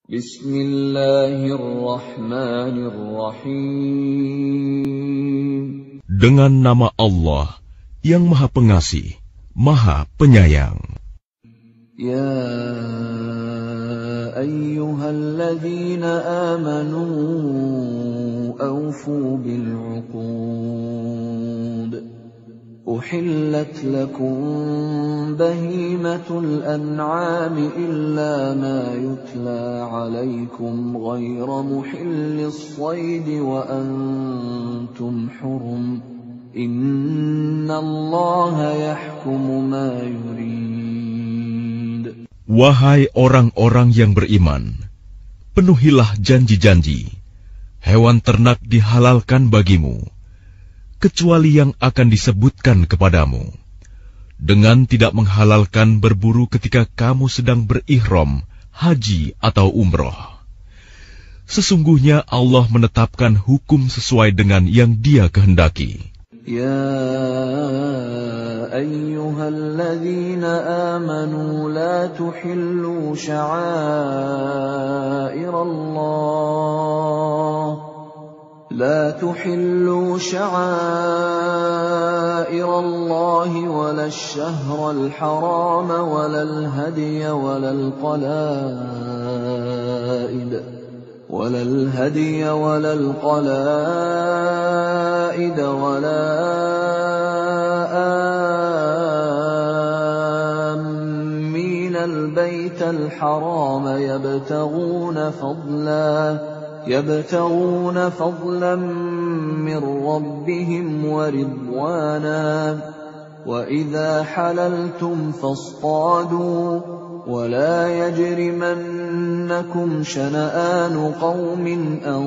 Bismillahirrahmanirrahim. Dengan nama Allah yang Maha Pengasih, Maha Penyayang. Ya ayyuhalladzina amanu awfu bil'uqud. Uhillat lakum bahimatul an'ami illa ma yutla alaykum ghayra muhillis saydi wa antum hurum. Innallaha yahkumu ma yurid. Wahai orang-orang yang beriman, penuhilah janji-janji. Hewan ternak dihalalkan bagimu, kecuali yang akan disebutkan kepadamu, dengan tidak menghalalkan berburu ketika kamu sedang berihram, haji atau umroh. Sesungguhnya Allah menetapkan hukum sesuai dengan yang Dia kehendaki. Ya ayyuhalladzina amanu la tuhillu sya'airallah لا تحلوا شعائر الله ولا الشهر الحرام ولا الهدي ولا القلائد ولا آمين البيت الحرام يبتغون فضلا من ربهم ورضوانا وإذا حللتم فاصطادوا ولا يجرمنكم شنآن قوم أن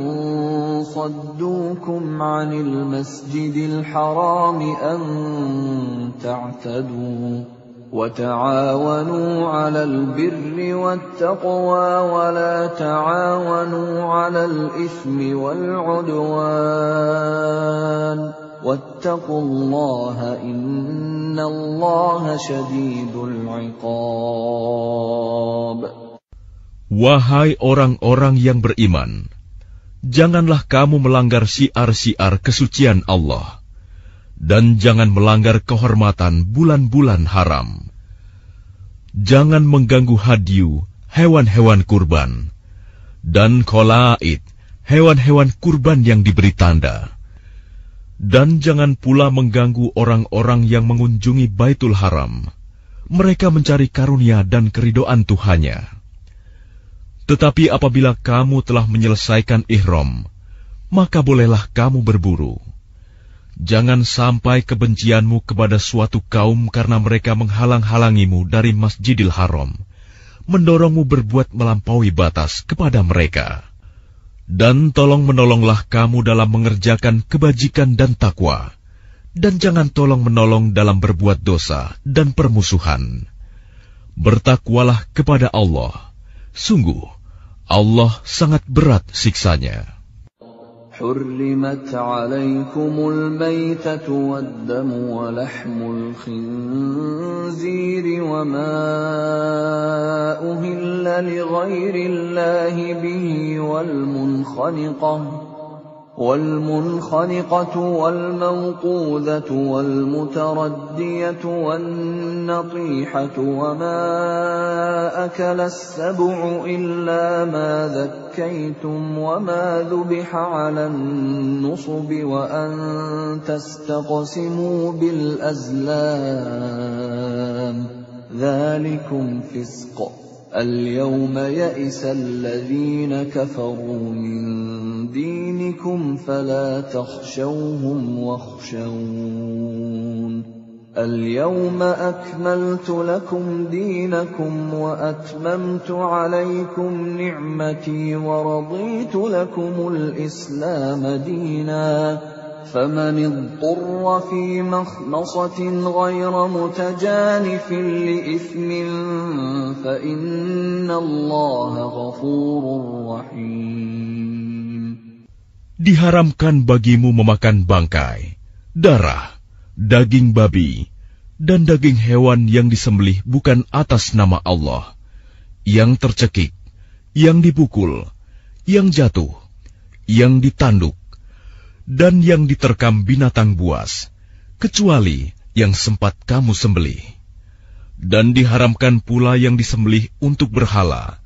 صدوكم عن المسجد الحرام أن تعتدوا وتعاونوا على البر والتقوى ولا تعاونوا على الإثم والعدوان واتقوا الله إن الله شديد العقاب. Wahai orang-orang yang beriman, janganlah kamu melanggar syiar-syiar kesucian Allah, dan jangan melanggar kehormatan bulan-bulan haram. Jangan mengganggu hadyu, hewan-hewan kurban, dan qalaid, hewan-hewan kurban yang diberi tanda. Dan jangan pula mengganggu orang-orang yang mengunjungi Baitul Haram. Mereka mencari karunia dan keridhaan Tuhannya. Tetapi apabila kamu telah menyelesaikan ihram, maka bolehlah kamu berburu. Jangan sampai kebencianmu kepada suatu kaum karena mereka menghalang-halangimu dari Masjidil Haram, mendorongmu berbuat melampaui batas kepada mereka. Dan tolong-menolonglah kamu dalam mengerjakan kebajikan dan takwa, dan jangan tolong-menolong dalam berbuat dosa dan permusuhan. Bertakwalah kepada Allah, sungguh Allah sangat berat siksanya. حرمت عليكم الميتة والدم ولحم الخنزير وما أهل لغير الله به والمنخنقة والموقوذة والمتردية والنطيحة وما أكل السبع إلا ما ذكيتم وما ذبح على النصب وأن تستقسموا بالأزلام ذلكم فسق. اليوم يئس الذين كفروا من دينكم فلا تخشوهم واخشون. اليوم أكملت لكم دينكم وأتممت عليكم نعمتي ورضيت لكم الإسلام دينا. فمن اضطر في مخمصة غير متجانف لإثم فإن الله غفور رحيم. Diharamkan bagimu memakan bangkai, darah, daging babi, dan daging hewan yang disembelih bukan atas nama Allah, yang tercekik, yang dipukul, yang jatuh, yang ditanduk, dan yang diterkam binatang buas, kecuali yang sempat kamu sembelih. Dan diharamkan pula yang disembelih untuk berhala,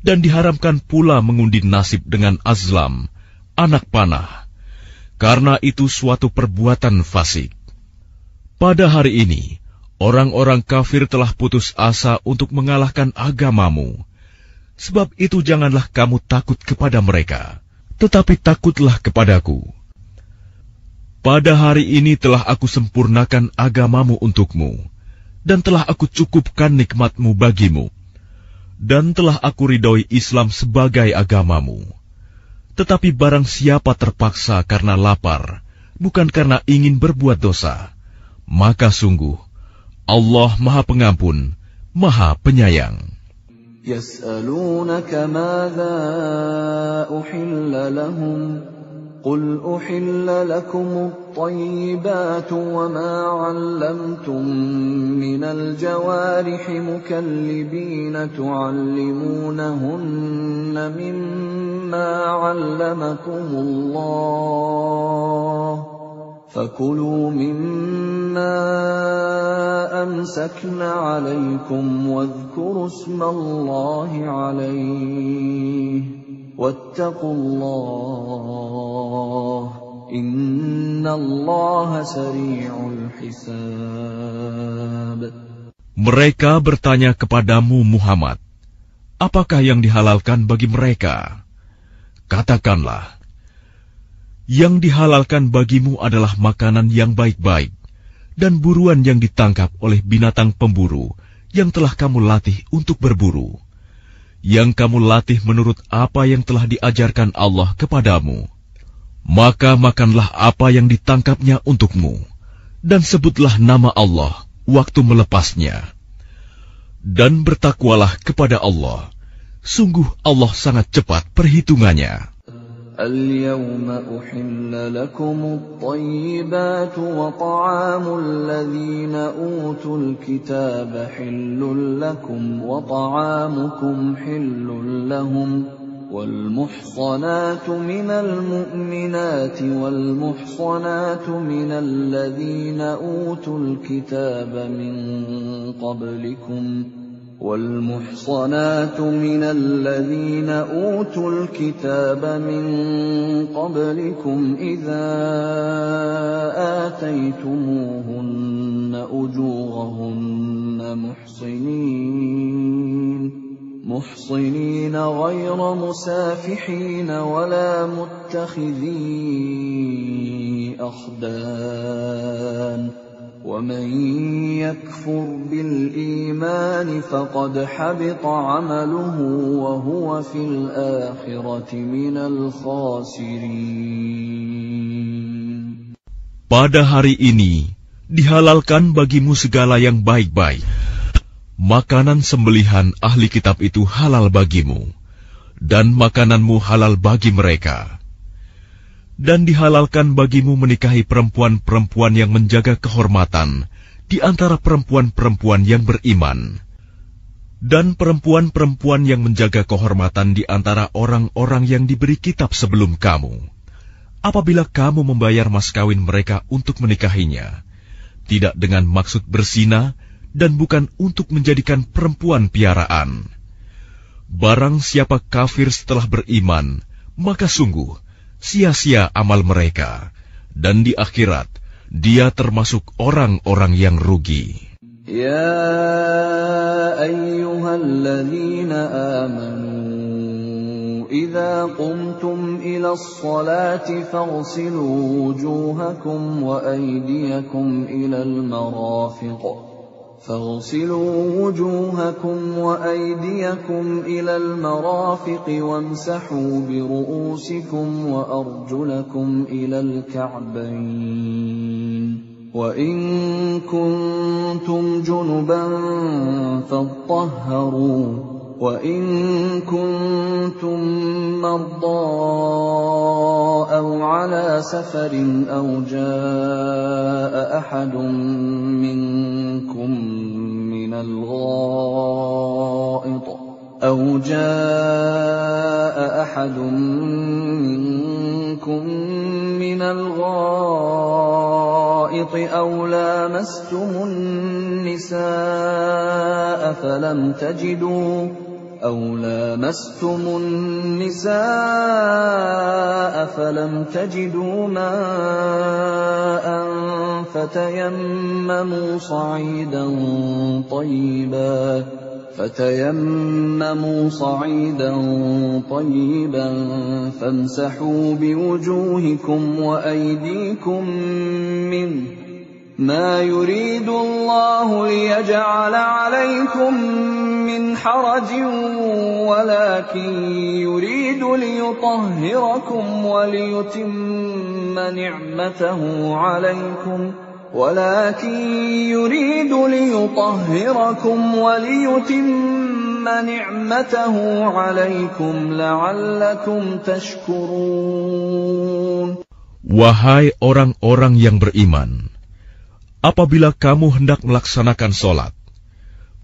dan diharamkan pula mengundi nasib dengan azlam, anak panah, karena itu suatu perbuatan fasik. Pada hari ini, orang-orang kafir telah putus asa untuk mengalahkan agamamu. Sebab itu janganlah kamu takut kepada mereka, tetapi takutlah kepadaku. Pada hari ini telah aku sempurnakan agamamu untukmu, dan telah aku cukupkan nikmatmu bagimu, dan telah aku ridhoi Islam sebagai agamamu. Tetapi barang siapa terpaksa karena lapar, bukan karena ingin berbuat dosa, maka sungguh Allah Maha Pengampun, Maha Penyayang. يسألونك ماذا أحل لهم قل أحل لكم الطيبات وما علمتم من الجوارح مكلبين تعلمونهن مما علمكم الله فكلوا مما أمسكن عليكم واذكروا اسم الله عليه واتقوا الله إن الله سريع الحساب. Mereka bertanya kepadamu Muhammad, apakah yang dihalalkan bagi mereka? Katakanlah, yang dihalalkan bagimu adalah makanan yang baik-baik dan buruan yang ditangkap oleh binatang pemburu yang telah kamu latih untuk berburu, yang kamu latih menurut apa yang telah diajarkan Allah kepadamu. Maka makanlah apa yang ditangkapnya untukmu, dan sebutlah nama Allah waktu melepasnya. Dan bertakwalah kepada Allah, sungguh Allah sangat cepat perhitungannya. اليوم أحل لكم الطيبات وطعام الذين أوتوا الكتاب حل لكم وطعامكم حل لهم والمحصنات من المؤمنات والمحصنات من الذين أوتوا الكتاب من قبلكم والمحصنات من الذين أوتوا الكتاب من قبلكم إذا آتيتموهن أجورهن محصنين غير مسافحين ولا متخذي أخدان ومن يكفر بالإيمان فقد حبط عمله وهو في الآخرة من الخاسرين. Pada hari ini dihalalkan bagimu segala yang baik-baik. Makanan sembelihan ahli kitab itu halal bagimu, dan makananmu halal bagi mereka. Dan dihalalkan bagimu menikahi perempuan-perempuan yang menjaga kehormatan di antara perempuan-perempuan yang beriman, dan perempuan-perempuan yang menjaga kehormatan di antara orang-orang yang diberi kitab sebelum kamu. Apabila kamu membayar mas kawin mereka untuk menikahinya, tidak dengan maksud berzina dan bukan untuk menjadikan perempuan piaraan. Barang siapa kafir setelah beriman, maka sungguh sia-sia amal mereka, dan di akhirat dia termasuk orang-orang yang rugi. Ya ayyuhalladzina amanu idza qumtum ila as-salati faghsilu wujuhakum wa aydiyakum ila al-marafiq فاغسلوا وجوهكم وأيديكم إلى المرافق وامسحوا برؤوسكم وأرجلكم إلى الكعبين وإن كنتم جنبا فاطهروا وإن كنتم مرضى أو على سفر أو جاء أحد منكم من الغائط أو جاء أحد منكم من الغائط أو لامستم النساء فلم تجدوا ماء فتيمموا صعيدا طيبا فامسحوا بوجوهكم وأيديكم منه ما يريد الله ليجعل عليكم من حرج ولكن يريد ليطهركم وليتم نعمته عليكم لعلكم تشكرون. Wahai orang-orang yang beriman, apabila kamu hendak melaksanakan sholat,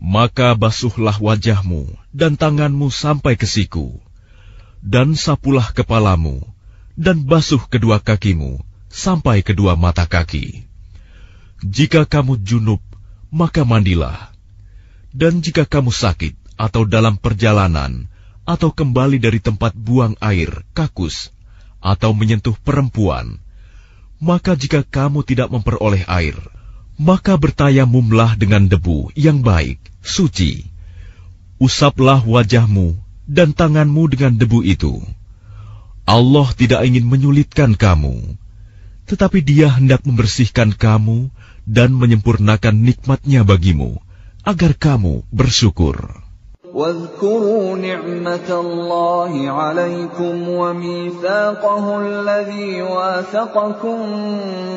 maka basuhlah wajahmu dan tanganmu sampai ke siku, dan sapulah kepalamu, dan basuh kedua kakimu sampai kedua mata kaki. Jika kamu junub, maka mandilah. Dan jika kamu sakit atau dalam perjalanan, atau kembali dari tempat buang air, kakus, atau menyentuh perempuan, maka jika kamu tidak memperoleh air, maka bertayamumlah dengan debu yang baik, suci. Usaplah wajahmu dan tanganmu dengan debu itu. Allah tidak ingin menyulitkan kamu, tetapi Dia hendak membersihkan kamu dan menyempurnakan nikmat-Nya bagimu, agar kamu bersyukur. واذكروا نعمة الله عليكم وميثاقه الذي واثقكم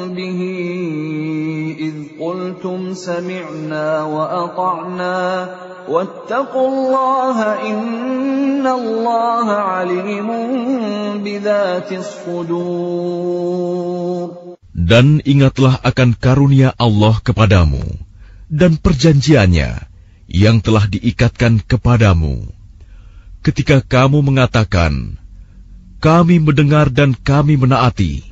به إذ قلتم سمعنا وأطعنا واتقوا الله إن الله عليم بذات الصدور. Dan ingatlah akan karunia Allah kepadamu dan perjanjiannya yang telah diikatkan kepadamu, ketika kamu mengatakan, kami mendengar dan kami menaati,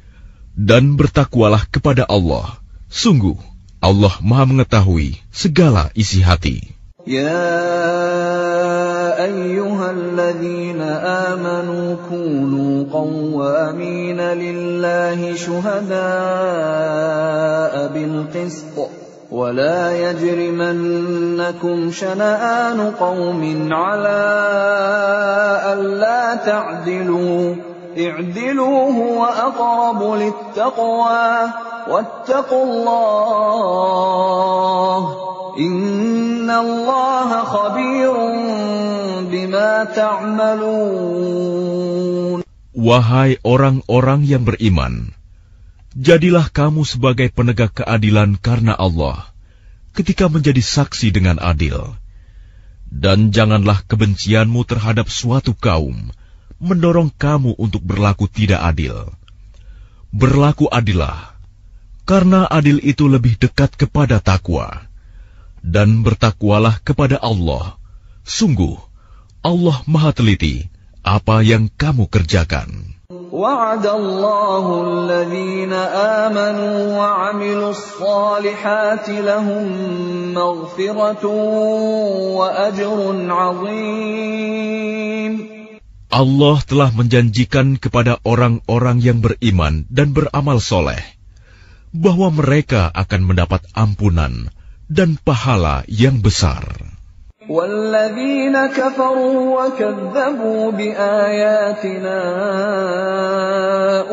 dan bertakwalah kepada Allah. Sungguh, Allah Maha mengetahui segala isi hati. Ya ayyuhalladzina amanu kunu qawwamina lillahi syuhada'a bilqist. ولا يجرمنكم شنآن قوم على ألا تعدلوا اعدلوا هو أقرب للتقوى واتقوا الله إن الله خبير بما تعملون. Wahai orang-orang yang beriman, jadilah kamu sebagai penegak keadilan karena Allah, ketika menjadi saksi dengan adil. Dan janganlah kebencianmu terhadap suatu kaum mendorong kamu untuk berlaku tidak adil. Berlaku adillah, karena adil itu lebih dekat kepada takwa. Dan bertakwalah kepada Allah. Sungguh, Allah Maha teliti apa yang kamu kerjakan. وعد الله الذين آمنوا وعملوا الصالحات لهم مغفرة وأجر عظيم. Allah telah menjanjikan kepada orang-orang yang beriman dan beramal soleh bahwa mereka akan mendapat ampunan dan pahala yang besar. وَالَّذِينَ كَفَرُوا وَكَذَّبُوا بِآيَاتِنَا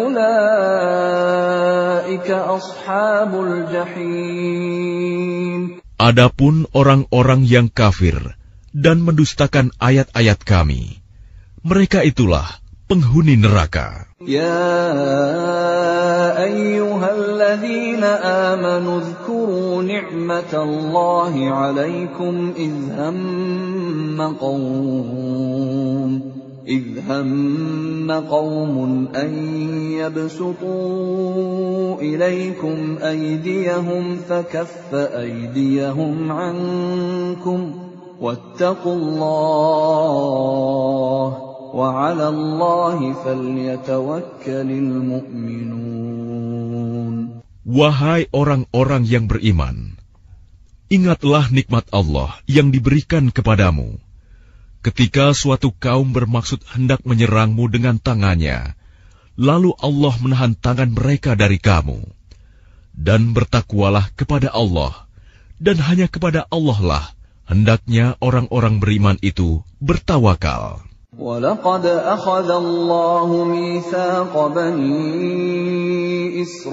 أُولَئِكَ أَصْحَابُ الْجَحِيمِ. Adapun orang-orang yang kafir dan mendustakan ayat-ayat Kami, mereka itulah penghuni neraka. Ya ayyuhalladzina amanu dzkuru ni'matallahi 'alaikum idh hamma qaumun an yabsutu ilaykum aydiyahum fakaffa aydiyahum 'ankum واتقوا الله وعلى الله فليتوكل المؤمنون. Wahai orang-orang yang beriman, ingatlah nikmat Allah yang diberikan kepadamu. Ketika suatu kaum bermaksud hendak menyerangmu dengan tangannya, lalu Allah menahan tangan mereka dari kamu. Dan bertakwalah kepada Allah, dan hanya kepada Allah lah hendaknya orang-orang beriman itu bertawakal. وَلَقَدْ أَخَذَ اللَّهُ مِيثَاقَ بَنِي إِسْرَائِيلَ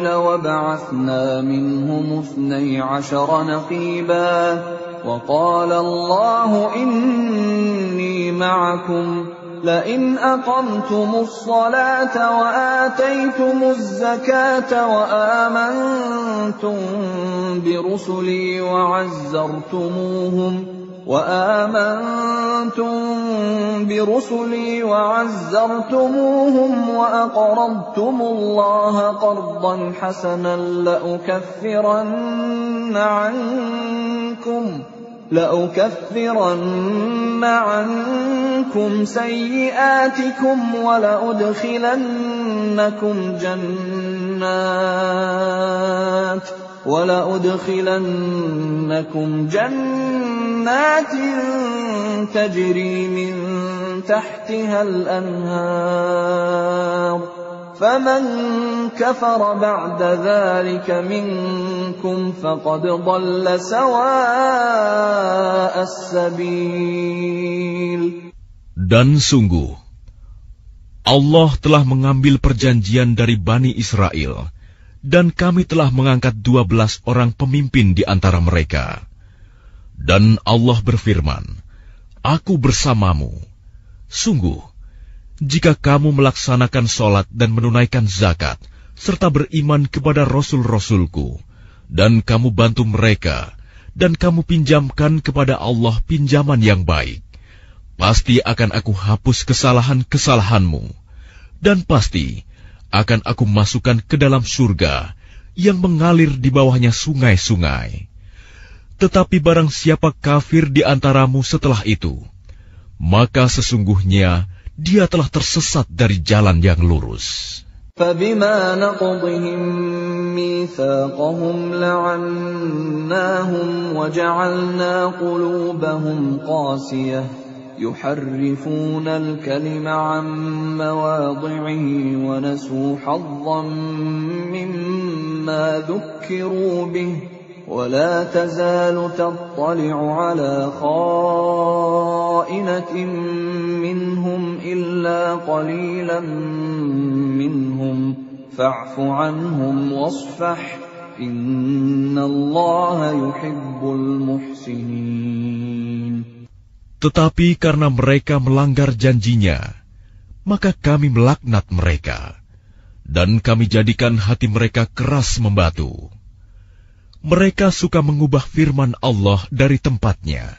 وَبَعَثْنَا مِنْهُمُ 12 نَقِيبًا وَقَالَ اللَّهُ إِنِّي مَعَكُمْ لئن أقمتم الصلاة وآتيتم الزكاة وآمنتم برسلي وعزرتموهم وأقرضتم الله قرضا حسنا لأكفرن عنكم سيئاتكم ولأدخلنكم جنات تجري من تحتها الأنهار فمن كفر بعد ذلك منكم فقد ضل سواء السبيل. Dan sungguh, Allah telah mengambil perjanjian dari Bani Israel, dan kami telah mengangkat 12 orang pemimpin di antara mereka. Dan Allah berfirman, Aku bersamamu. Sungguh, jika kamu melaksanakan sholat dan menunaikan zakat, serta beriman kepada Rasul-Rasulku, dan kamu bantu mereka, dan kamu pinjamkan kepada Allah pinjaman yang baik, pasti akan aku hapus kesalahan-kesalahanmu, dan pasti akan aku masukkan ke dalam surga yang mengalir di bawahnya sungai-sungai. Tetapi barang siapa kafir di antaramu setelah itu, maka sesungguhnya dia telah tersesat dari jalan yang lurus. فَبِمَا نَقْضِهِمْ مِيثَاقَهُمْ لَعَنَّاهُمْ وَجَعَلْنَا قُلُوبَهُمْ قَاسِيَةً يُحَرِّفُونَ الْكَلِمَ عَن مَّوَاضِعِهِ وَنَسُوا حَظًّا مِّمَّا ذُكِّرُوا بِهِ ولا تزال تطلع على خائنة منهم إلا قليلا منهم فاعف عنهم واصفح إن الله يحب المحسنين. Tetapi karena mereka melanggar janjinya, maka kami melaknat mereka, dan kami jadikan hati mereka keras membatu. Mereka suka mengubah firman Allah dari tempatnya,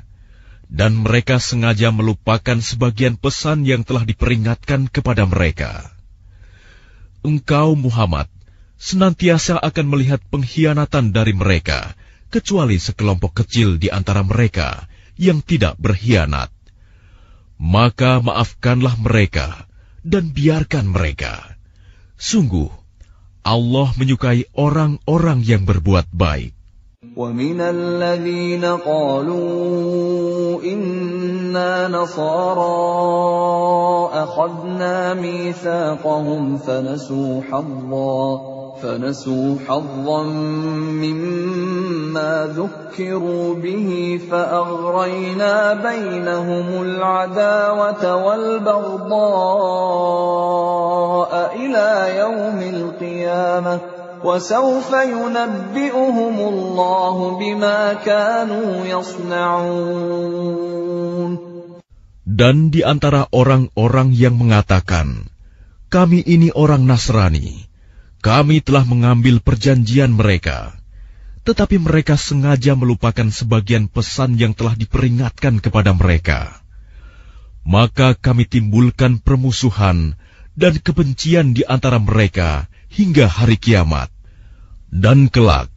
dan mereka sengaja melupakan sebagian pesan yang telah diperingatkan kepada mereka. Engkau, Muhammad, senantiasa akan melihat pengkhianatan dari mereka, kecuali sekelompok kecil di antara mereka yang tidak berkhianat. Maka maafkanlah mereka, dan biarkan mereka. Sungguh, Allah menyukai orang-orang yang berbuat baik. وَمِنَ الَّذِينَ قَالُوا إِنَّا نَصَارَى أَخَذْنَا مِيثَاقَهُمْ فَنَسُوا حَظًّا مِّمَّا ذُكِّرُوا بِهِ فَأَغْرَيْنَا بَيْنَهُمُ الْعَدَاوَةَ وَالْبَغْضَاءَ إِلَى يَوْمِ الْقِيَامَةِ وَسَوْفَ يُنَبِّئُهُمُ اللَّهُ بِمَا كَانُوا يَصْنَعُونَ. Dan di antara orang-orang yang mengatakan, kami ini orang Nasrani, kami telah mengambil perjanjian mereka, tetapi mereka sengaja melupakan sebagian pesan yang telah diperingatkan kepada mereka. Maka kami timbulkan permusuhan dan kebencian di antara mereka hingga hari kiamat. Dan kelak,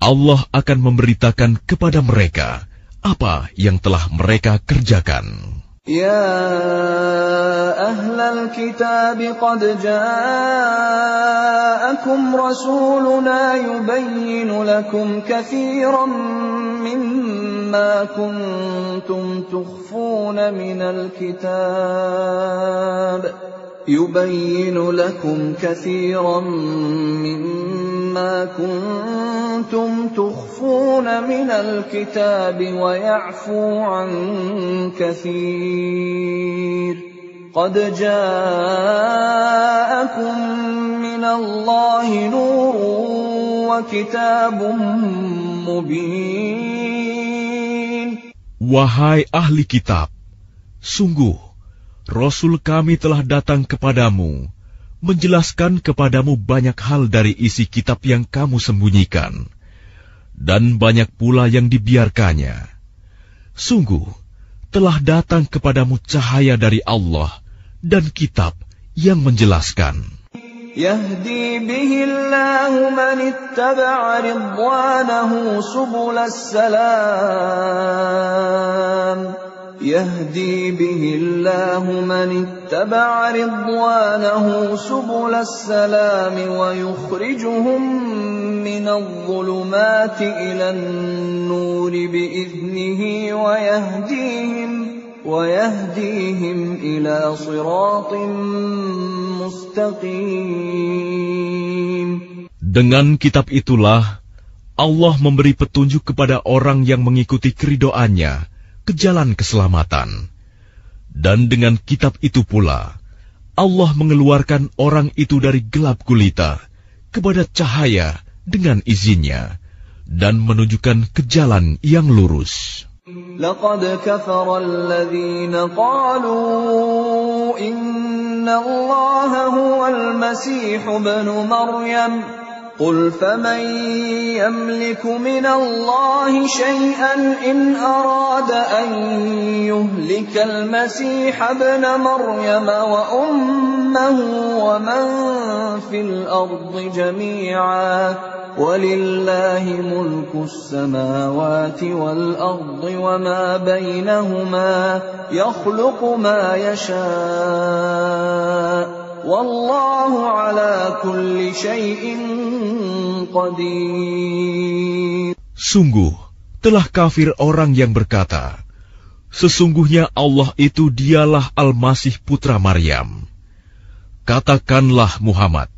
Allah akan memberitakan kepada mereka apa yang telah mereka kerjakan. يا أهل الكتاب قد جاءكم رسولنا يبين لكم كثيرا مما كنتم تخفون من الكتاب ويعفو عن كثير قد جاءكم من الله نور وكتاب مبين. Wahai ahli kitab, sungguh Rasul kami telah datang kepadamu, menjelaskan kepadamu banyak hal dari isi kitab yang kamu sembunyikan, dan banyak pula yang dibiarkannya. Sungguh, telah datang kepadamu cahaya dari Allah dan kitab yang menjelaskan. يهدي به الله من اتبع رضوانه سبل السلام يهدي به الله من اتبع رضوانه سبل السلام ويخرجهم من الظلمات إلى النور بإذنه ويهديهم إلى صراط مستقيم. Dengan kitab itulah Allah memberi petunjuk kepada orang yang mengikuti keridhoannya ke jalan keselamatan. Dan dengan kitab itu pula, Allah mengeluarkan orang itu dari gelap gulita kepada cahaya dengan izinnya, dan menunjukkan ke jalan yang lurus. لقد كفر الذين قالوا إن الله هو المسيح ابن مريم قل فمن يملك من الله شيئا إن أراد أن يهلك المسيح ابن مريم وأمه ومن في الأرض جميعا ولله ملك السماوات والأرض وما بينهما يخلق ما يشاء والله على كل شيء قدير. Sungguh, telah kafir orang yang berkata, sesungguhnya Allah itu dialah Al-Masih putra Maryam. Katakanlah Muhammad,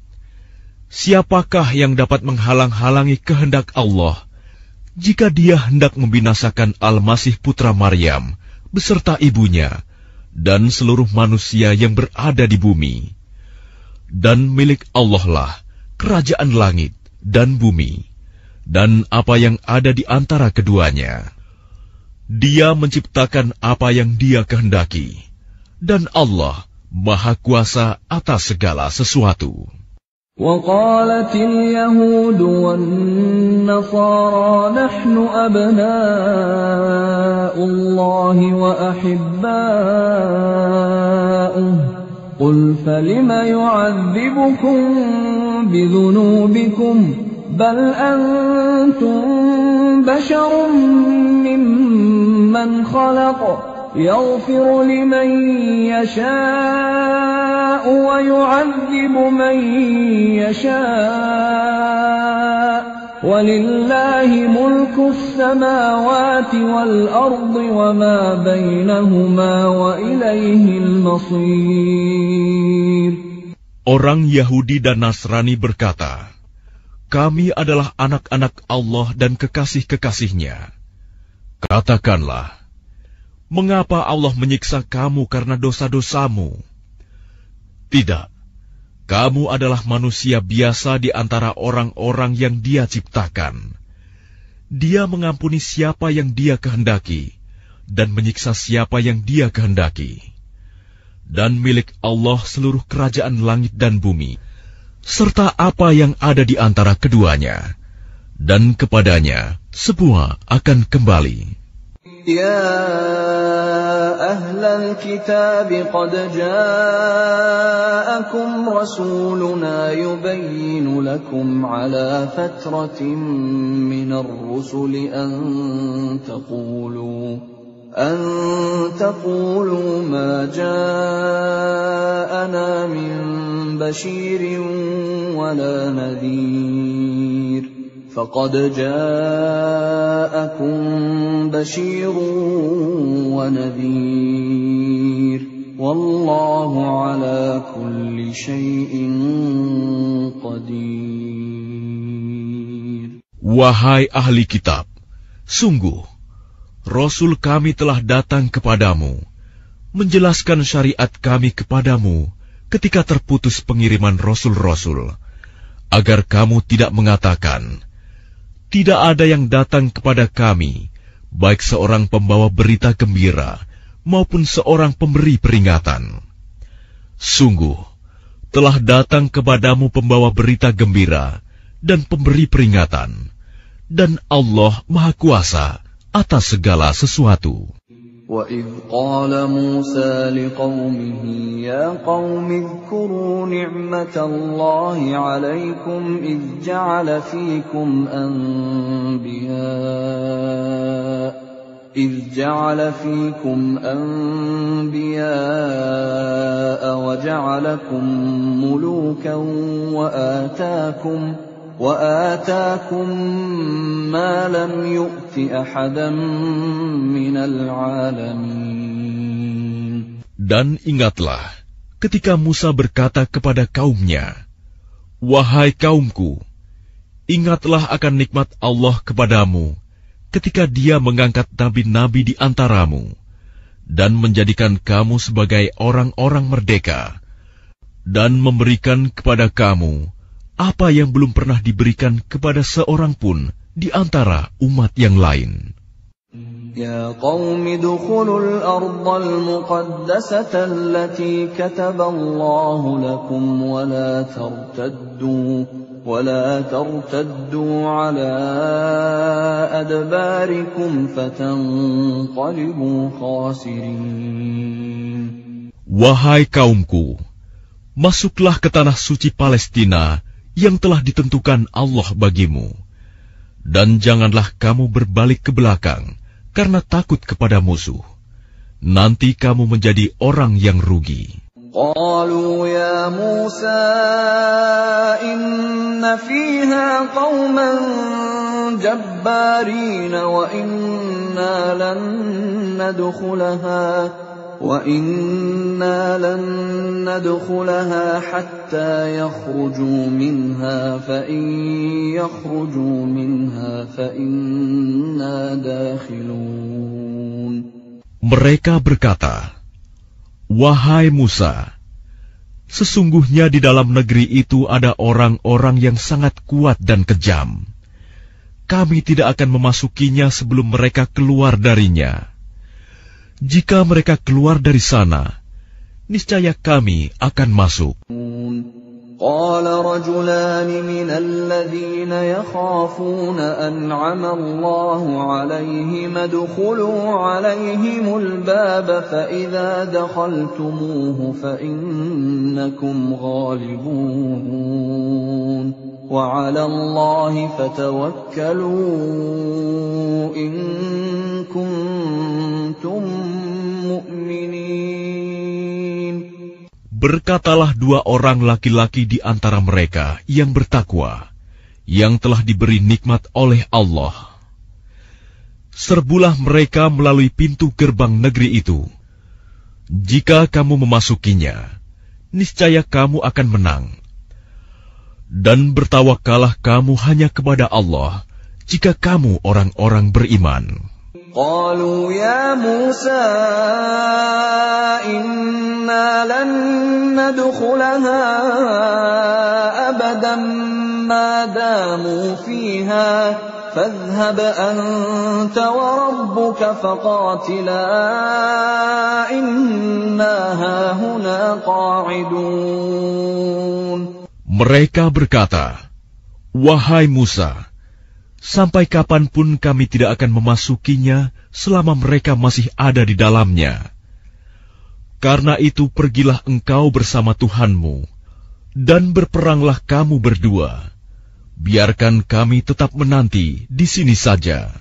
siapakah yang dapat menghalang-halangi kehendak Allah jika Dia hendak membinasakan Al-Masih putra Maryam beserta ibunya dan seluruh manusia yang berada di bumi? Dan milik Allah lah kerajaan langit dan bumi, dan apa yang ada di antara keduanya. Dia menciptakan apa yang Dia kehendaki, dan Allah Maha Kuasa atas segala sesuatu. وقالت اليهود والنصارى نحن أبناء الله وأحباؤه قل فلم يعذبكم بذنوبكم بل أنتم بشر ممن خلق يغفر لمن يشاء ويعذب من يشاء ولله ملك السماوات والأرض وما بينهما وإليه المصير. Orang Yahudi dan Nasrani berkata, kami adalah anak-anak Allah dan kekasih-kekasihnya. Katakanlah, mengapa Allah menyiksa kamu karena dosa-dosamu? Tidak, kamu adalah manusia biasa di antara orang-orang yang Dia ciptakan. Dia mengampuni siapa yang Dia kehendaki, dan menyiksa siapa yang Dia kehendaki. Dan milik Allah seluruh kerajaan langit dan bumi, serta apa yang ada di antara keduanya, dan kepadanya semua akan kembali. يا أهل الكتاب قد جاءكم رسولنا يبين لكم على فترة من الرسل أن تقولوا ما جاءنا من بشير ولا نذير فقد جاءكم بشير ونذير والله على كل شيء قدير. Wahai ahli kitab, sungguh Rasul kami telah datang kepadamu, menjelaskan syariat kami kepadamu ketika terputus pengiriman rasul-rasul, agar kamu tidak mengatakan, tidak ada yang datang kepada kami, baik seorang pembawa berita gembira maupun seorang pemberi peringatan. Sungguh, telah datang kepadamu pembawa berita gembira dan pemberi peringatan, dan Allah Maha Kuasa atas segala sesuatu. وَإِذْ قَالَ مُوسَى لِقَوْمِهِ يَا قَوْمِ اذْكُرُوا نِعْمَةَ اللَّهِ عَلَيْكُمْ إِذْ جَعَلَ فِيكُمْ أَنْبِيَاءَ وَجَعَلَكُمْ مُلُوكًا وآتاكم ما لم يؤت أحدا من العالمين. Dan ingatlah ketika Musa berkata kepada kaumnya, wahai kaumku, ingatlah akan nikmat Allah kepadamu ketika Dia mengangkat nabi-nabi di antaramu dan menjadikan kamu sebagai orang-orang merdeka dan memberikan kepada kamu apa yang belum pernah diberikan kepada seorang pun di antara umat yang lain. Ya qaumi dukhulul ardal muqaddasata allati kataballahu lakum wa la tartaddu ala adbarikum fatanqalibu khasirin. Wahai kaumku, masuklah ke tanah suci Palestina yang telah ditentukan Allah bagimu, dan janganlah kamu berbalik ke belakang karena takut kepada musuh. Nanti kamu menjadi orang yang rugi. Qalu ya Musa inna fiha qauman jabbarin wa inna lan ندخلها حتى يخرجوا منها فإن يخرجوا منها فإنا داخلون. Mereka berkata, wahai Musa, sesungguhnya di dalam negeri itu ada orang-orang yang sangat kuat dan kejam. Kami tidak akan memasukinya sebelum mereka keluar darinya. Jika mereka keluar dari sana, niscaya kami akan masuk. Qala rajulani minal ladzina yakhafuna an'ama Allahu 'alaihim adkhulu 'alaihimul baba fa idza dakhaltumuhu fa innakum ghalibun wa 'ala Allahi fatawakkalu in kuntum mu'minin. Berkatalah dua orang laki-laki di antara mereka yang bertakwa, yang telah diberi nikmat oleh Allah. Serbulah mereka melalui pintu gerbang negeri itu. Jika kamu memasukinya, niscaya kamu akan menang. Dan bertawakkallah kamu hanya kepada Allah, jika kamu orang-orang beriman. Qalu ya Musa inna lan nadkhulaha abadan ma damu fiha fadhhab anta wa rabbuka faqatila inna hahuna qa'idun. Mereka berkata, wahai Musa, sampai kapanpun kami tidak akan memasukinya selama mereka masih ada di dalamnya. Karena itu pergilah engkau bersama Tuhanmu, dan berperanglah kamu berdua. Biarkan kami tetap menanti di sini saja.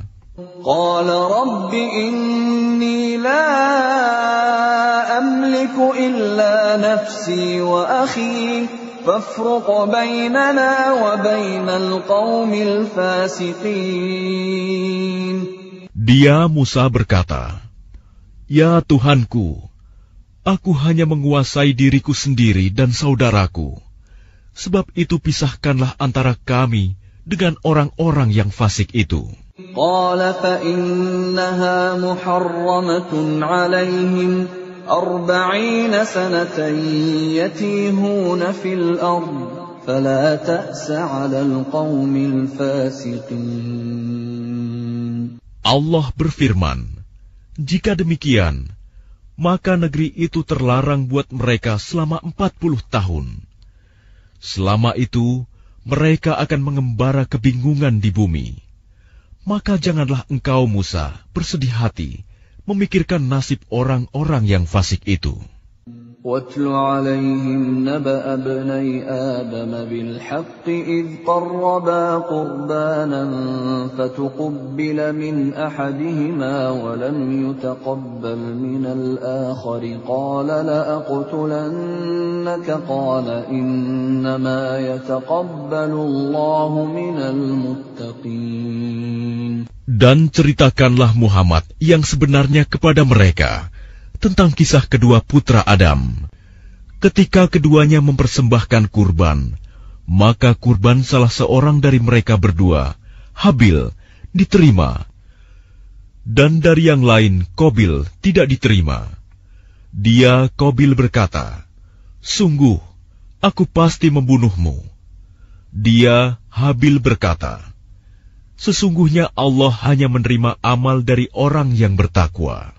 Qala Rabbi inni la amliku illa nafsi wa akhi fafruq bainana wa bainal qaumil fasiqin. Dia Musa berkata, Ya Tuhanku, aku hanya menguasai diriku sendiri dan saudaraku. Sebab itu pisahkanlah antara kami dengan orang-orang yang fasik itu. Qala fa innaha muharramatun 'alaihim 40 sanatan yatihuna fil ard fala ta'sa 'alal qaumil fasiqin. Allah berfirman, jika demikian, maka negeri itu terlarang buat mereka selama 40 tahun. Selama itu, mereka akan mengembara kebingungan di bumi. Maka janganlah engkau, Musa, bersedih hati, memikirkan nasib orang-orang yang fasik itu. وَاتْلُ عَلَيْهِمْ نَبَأَ ابْنَيْ آدَمَ بِالْحَقِّ إِذْ قَرَّبَا قُرْبَانًا فَتُقُبِّلَ مِنْ أَحَدِهِمَا وَلَمْ يُتَقَبَّلْ مِنَ الْآخَرِ قَالَ لَأَقْتُلَنَّكَ قَالَ إِنَّمَا يَتَقَبَّلُ اللَّهُ مِنَ الْمُتَّقِينَ. Dan ceritakanlah Muhammad yang sebenarnya kepada mereka tentang kisah kedua putra Adam. Ketika keduanya mempersembahkan kurban, maka kurban salah seorang dari mereka berdua, Habil, diterima. Dan dari yang lain, Qabil, tidak diterima. Dia, Qabil, berkata, Sungguh, aku pasti membunuhmu. Dia, Habil, berkata, Sesungguhnya Allah hanya menerima amal dari orang yang bertakwa.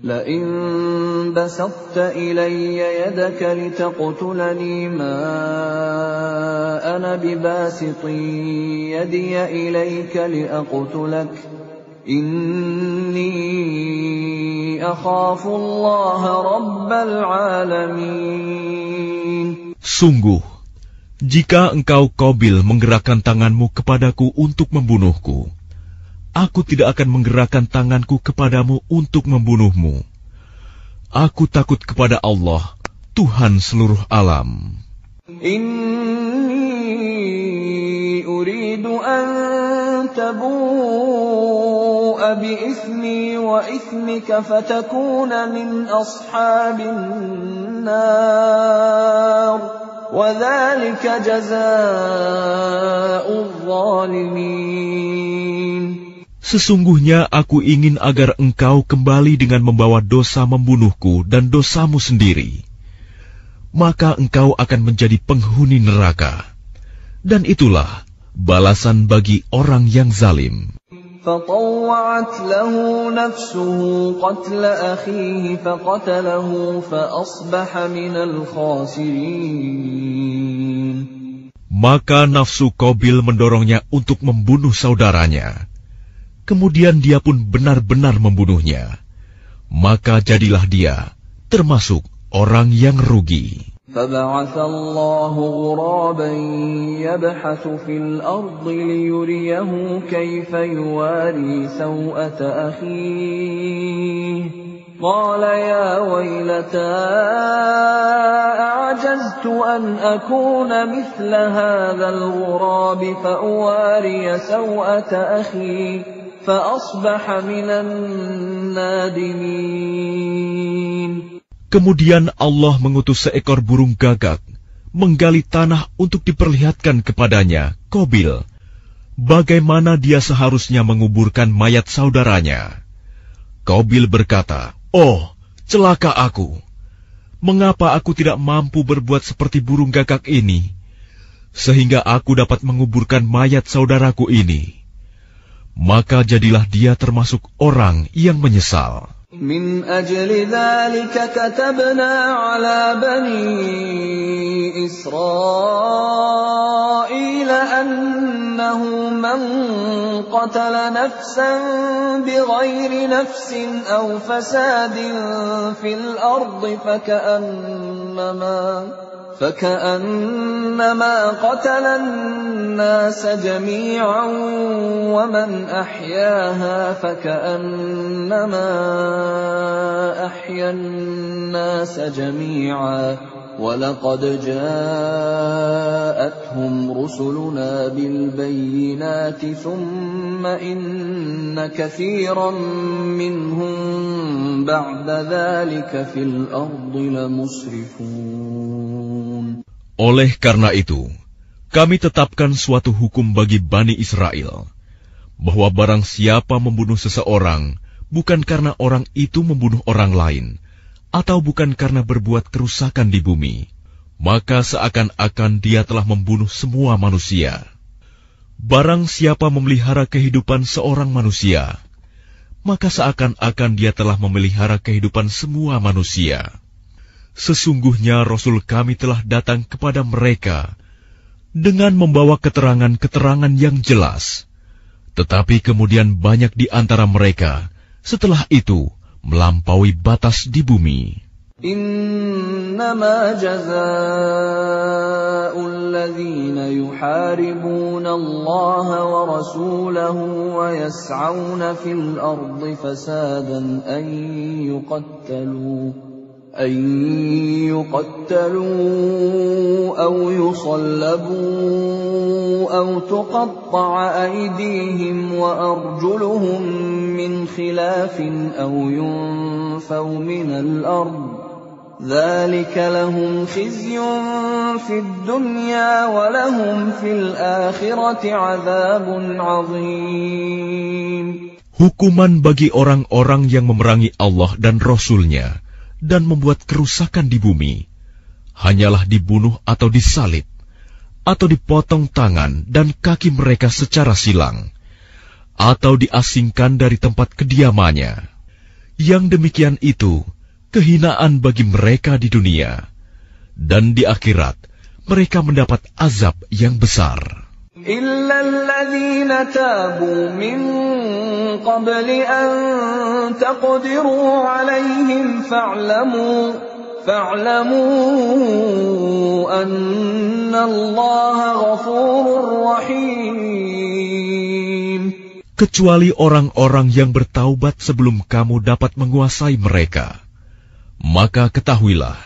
لئن بسطت إلي يدك لتقتلني ما أنا بباسط يدي إليك لأقتلك إني أخاف الله رب العالمين. Sungguh, jika engkau Qabil menggerakkan tanganmu kepadaku untuk membunuhku, aku tidak akan menggerakkan tanganku kepadamu untuk membunuhmu. Aku takut kepada Allah, Tuhan seluruh alam. Inni uridu an tabu'a bi ithmi wa ithmika fatakuna min ashabin nar. Wa dhalika jazaa'ul zalimin. Sesungguhnya aku ingin agar engkau kembali dengan membawa dosa membunuhku dan dosamu sendiri. Maka engkau akan menjadi penghuni neraka. Dan itulah balasan bagi orang yang zalim. فَطَوَّعَتْ لَهُ نَفْسُهُ قَتْلَ أَخِيهِ فَقَتَلَهُ فَأَصْبَحَ مِنَ الْخَاسِرِينَ. Maka nafsu Qabil mendorongnya untuk membunuh saudaranya. Kemudian dia pun benar-benar membunuhnya. Maka jadilah dia termasuk orang yang rugi. فَبَعَثَ اللَّهُ غُرَابًا يَبْحَثُ فِي الْأَرْضِ لِيُرِيَهُ كَيْفَ يُوَارِي سَوْءَةَ أَخِيهِ قَالَ يَا وَيْلَتَا أَعْجَزْتُ أَنْ أَكُونَ مِثْلَ هَذَا الْغُرَابِ فَأُوَارِيَ سَوْءَةَ أَخِي فَأَصْبَحَ مِنَ النَّادِمِينَ. Kemudian Allah mengutus seekor burung gagak, menggali tanah untuk diperlihatkan kepadanya, Qabil, bagaimana dia seharusnya menguburkan mayat saudaranya. Qabil berkata, Oh, celaka aku! Mengapa aku tidak mampu berbuat seperti burung gagak ini, sehingga aku dapat menguburkan mayat saudaraku ini? Maka jadilah dia termasuk orang yang menyesal. من أجل ذلك كتبنا على بني إسرائيل أنه من قتل نفسا بغير نفس أو فساد في الأرض فكأنما قتل الناس جميعا ومن أحياها فكأنما أحيا الناس جميعا ولقد جاءتهم رسلنا بالبينات ثم إن كثيرا منهم بعد ذلك في الأرض لمسرفون. Oleh karena itu, kami tetapkan suatu hukum bagi Bani Israel, bahwa barang siapa membunuh seseorang, bukan karena orang itu membunuh orang lain, atau bukan karena berbuat kerusakan di bumi, maka seakan-akan dia telah membunuh semua manusia. Barang siapa memelihara kehidupan seorang manusia, maka seakan-akan dia telah memelihara kehidupan semua manusia. Sesungguhnya Rasul kami telah datang kepada mereka dengan membawa keterangan-keterangan yang jelas. Tetapi kemudian banyak di antara mereka setelah itu melampaui batas di bumi. Innama jazaa'ul ladzina yuharibuna Allah wa rasulahu wa yas'auna fil ardi fasadan an يقتلوا أو يصلبوا أو تقطع أيديهم وأرجلهم من خلاف أو ينفوا من الأرض ذلك لهم خزي في الدنيا ولهم في الآخرة عذاب عظيم. Hukuman bagi orang-orang yang memerangi Allah dan Rasul-Nya dan membuat kerusakan di bumi, hanyalah dibunuh atau disalib, atau dipotong tangan dan kaki mereka secara silang, atau diasingkan dari tempat kediamannya. Yang demikian itu kehinaan bagi mereka di dunia, dan di akhirat mereka mendapat azab yang besar. إلا الذين تابوا من قبل أن تقدروا عليهم فاعلموا أن الله غفور رحيم. Kecuali orang-orang yang bertaubat sebelum kamu dapat menguasai mereka, maka ketahuilah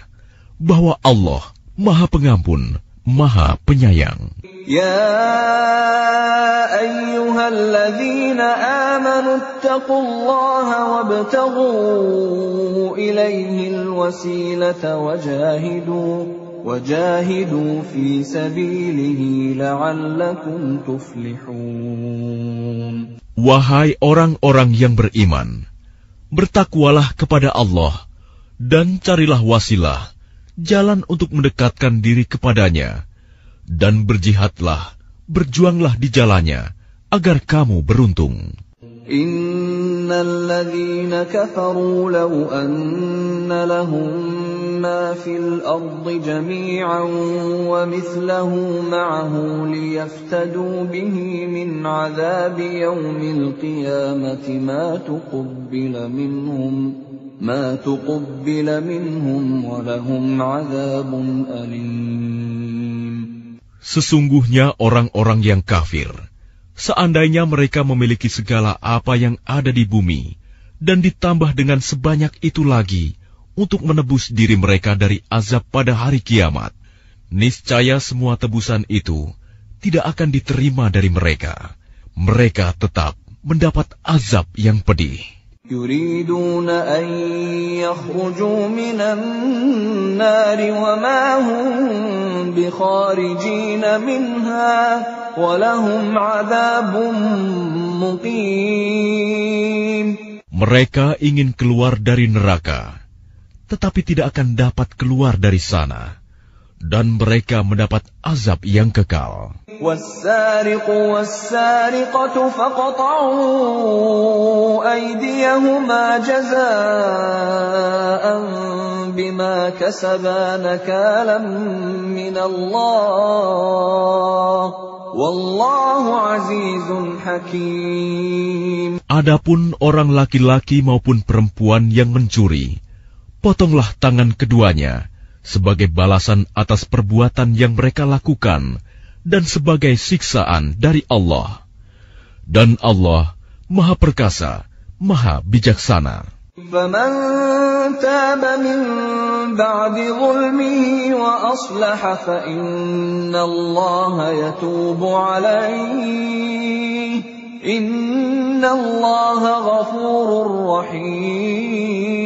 bahwa Allah Maha Pengampun, Maha Penyayang. يا أيها الذين آمنوا اتقوا الله وابتغوا إليه الوسيلة وجاهدوا في سبيله لعلكم تفلحون. Wahai orang-orang yang beriman, bertakwalah kepada Allah dan carilah wasilah, jalan untuk mendekatkan diri kepadanya, dan berjihadlah, berjuanglah di jalannya, agar kamu beruntung. Innal ladzina kafaru law anna lahum ma fil ardi jami'an wa mithluhu ma'ahu liyaftadu bihi min 'adzabi yawmil qiyamati ma tuqabbala minhum wa lahum 'adzabun alim. Sesungguhnya orang-orang yang kafir, seandainya mereka memiliki segala apa yang ada di bumi, dan ditambah dengan sebanyak itu lagi untuk menebus diri mereka dari azab pada hari kiamat, niscaya semua tebusan itu tidak akan diterima dari mereka. Mereka tetap mendapat azab yang pedih. يريدون أن يخرجوا من النار وما هم بخارجين منها ولهم عذاب مقيم. Mereka ingin keluar dari neraka, tetapi tidak akan dapat keluar dari sana, dan mereka mendapat azab yang kekal. وَالسَّارِقُ وَالسَّارِقَةُ فَاقْطَعُوا أَيْدِيَهُمَا جَزَاءً بِمَا كَسَبَا نَكَالًا مِّنَ اللَّهِ وَاللَّهُ عَزِيزٌ حَكِيمٌ. Adapun orang laki-laki maupun perempuan yang mencuri, potonglah tangan keduanya sebagai balasan atas perbuatan yang mereka lakukan dan sebagai siksaan dari Allah. Dan Allah Maha Perkasa, Maha Bijaksana. فَمَن تَابَ مِن بَعْدِ ظُلْمِهِ وَأَصْلَحَ فَإِنَّ اللَّهَ يَتُوبُ عَلَيْهِ إِنَّ اللَّهَ غَفُورٌ رَّحِيمٌ.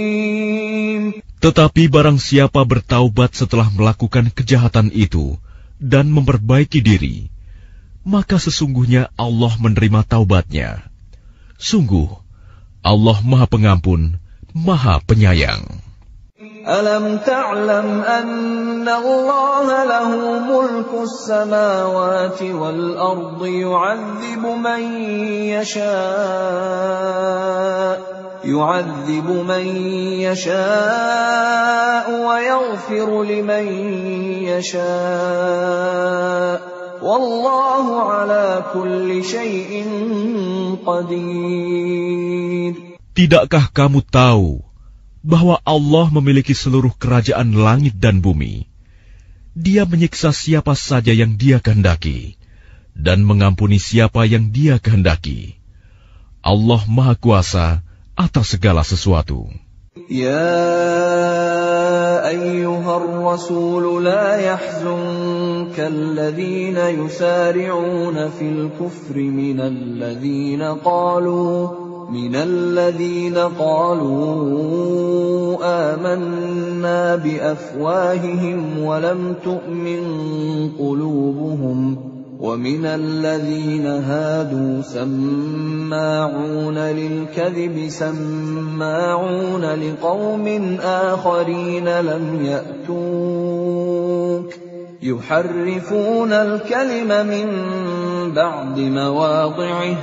Tetapi barang siapa bertaubat setelah melakukan kejahatan itu dan memperbaiki diri, maka sesungguhnya Allah menerima taubatnya. Sungguh, Allah Maha Pengampun, Maha Penyayang. Alam ta'lam anna Allah lahu mulku as-samawati wal ardi يعذب من يشاء ويغفر لمن يشاء والله على كل شيء قدير. Tidakkah kamu tahu bahwa Allah memiliki seluruh kerajaan langit dan bumi? Dia menyiksa siapa saja yang Dia kehendaki dan mengampuni siapa yang Dia kehendaki. Allah Maha Kuasa atas segala sesuatu. Ya ayyuhar rasul la yahzunka alladhina yusari'una fil kufri minal ladhina qalu amanna bi afwahihim wa lam tu'min qulubuhum. وَمِنَ الَّذِينَ هَادُوا سَمَّاعُونَ لِلْكَذِبِ سَمَّاعُونَ لِقَوْمٍ آخَرِينَ لَمْ يَأْتُوكَ يُحَرِّفُونَ الْكَلِمَ مِنْ بَعْدِ مَوَاضِعِهِ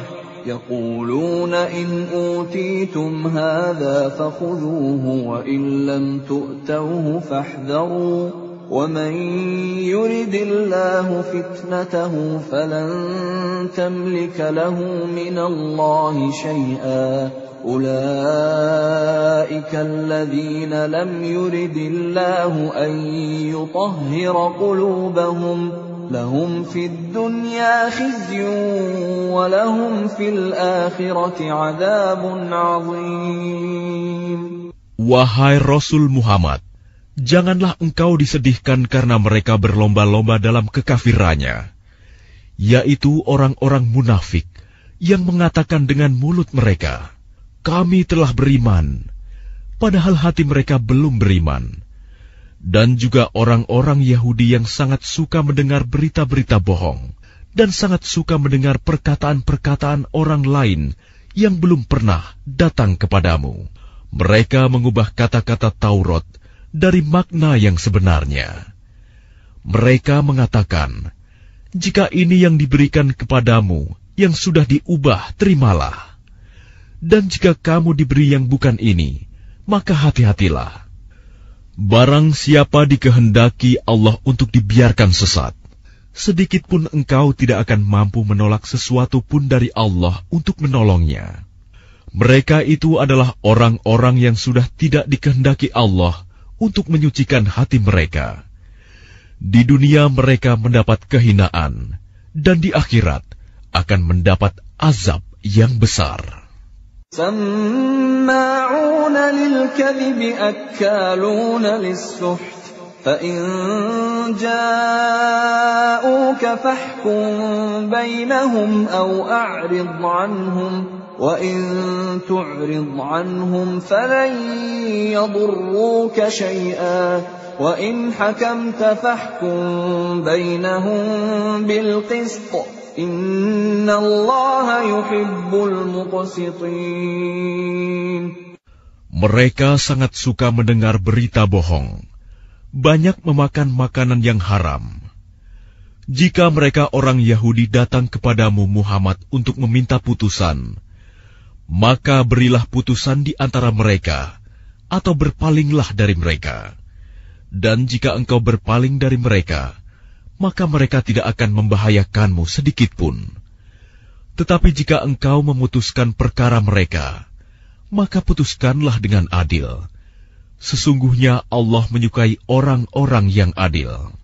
يَقُولُونَ إِنْ أُوتِيتُمْ هَذَا فَخُذُوهُ وَإِنْ لَمْ تُؤْتَوْهُ فَاحْذَرُوا وَمَنْ يُرِدِ اللَّهُ فِتْنَتَهُ فَلَنْ تَمْلِكَ لَهُ مِنَ اللَّهِ شَيْئًا أُولَئِكَ الَّذِينَ لَمْ يُرِدِ اللَّهُ أَنْ يُطَهِّرَ قُلُوبَهُمْ لَهُمْ فِي الدُّنْيَا خِزْيٌ وَلَهُمْ فِي الْآخِرَةِ عَذَابٌ عَظِيمٌ. Wahai Rasul Muhammad, janganlah engkau disedihkan karena mereka berlomba-lomba dalam kekafirannya, yaitu orang-orang munafik yang mengatakan dengan mulut mereka, "Kami telah beriman," padahal hati mereka belum beriman. Dan juga orang-orang Yahudi yang sangat suka mendengar berita-berita bohong dan sangat suka mendengar perkataan-perkataan orang lain yang belum pernah datang kepadamu. Mereka mengubah kata-kata Taurat dari makna yang sebenarnya. Mereka mengatakan, "Jika ini yang diberikan kepadamu, yang sudah diubah, terimalah. Dan jika kamu diberi yang bukan ini, maka hati-hatilah. Barang siapa dikehendaki Allah untuk dibiarkan sesat, sedikit pun engkau tidak akan mampu menolak sesuatu pun dari Allah untuk menolongnya. Mereka itu adalah orang-orang yang sudah tidak dikehendaki Allah untuk menyucikan hati mereka. Di dunia mereka mendapat kehinaan, dan di akhirat akan mendapat azab yang besar. Samma'una lil-kadhibi akkaluna lis-suht. فَإِنْ جَاءُوكَ فَاحْكُمْ بَيْنَهُمْ أَوْ أَعْرِضْ عَنْهُمْ وَإِنْ تُعْرِضْ عَنْهُمْ فَلَنْ يَضُرُّوكَ شَيْئًا وَإِنْ حَكَمْتَ فَاحْكُمْ بَيْنَهُمْ بِالْقِسْطِ إِنَّ اللَّهَ يُحِبُّ الْمُقْسِطِينَ. Mereka sangat suka mendengar berita bohong. banyak memakan makanan yang haram. Jika mereka orang Yahudi datang kepadamu Muhammad untuk meminta putusan, maka berilah putusan di antara mereka, atau berpalinglah dari mereka. Dan jika engkau berpaling dari mereka, maka mereka tidak akan membahayakanmu sedikitpun. Tetapi jika engkau memutuskan perkara mereka, maka putuskanlah dengan adil. Sesungguhnya Allah menyukai orang-orang yang adil.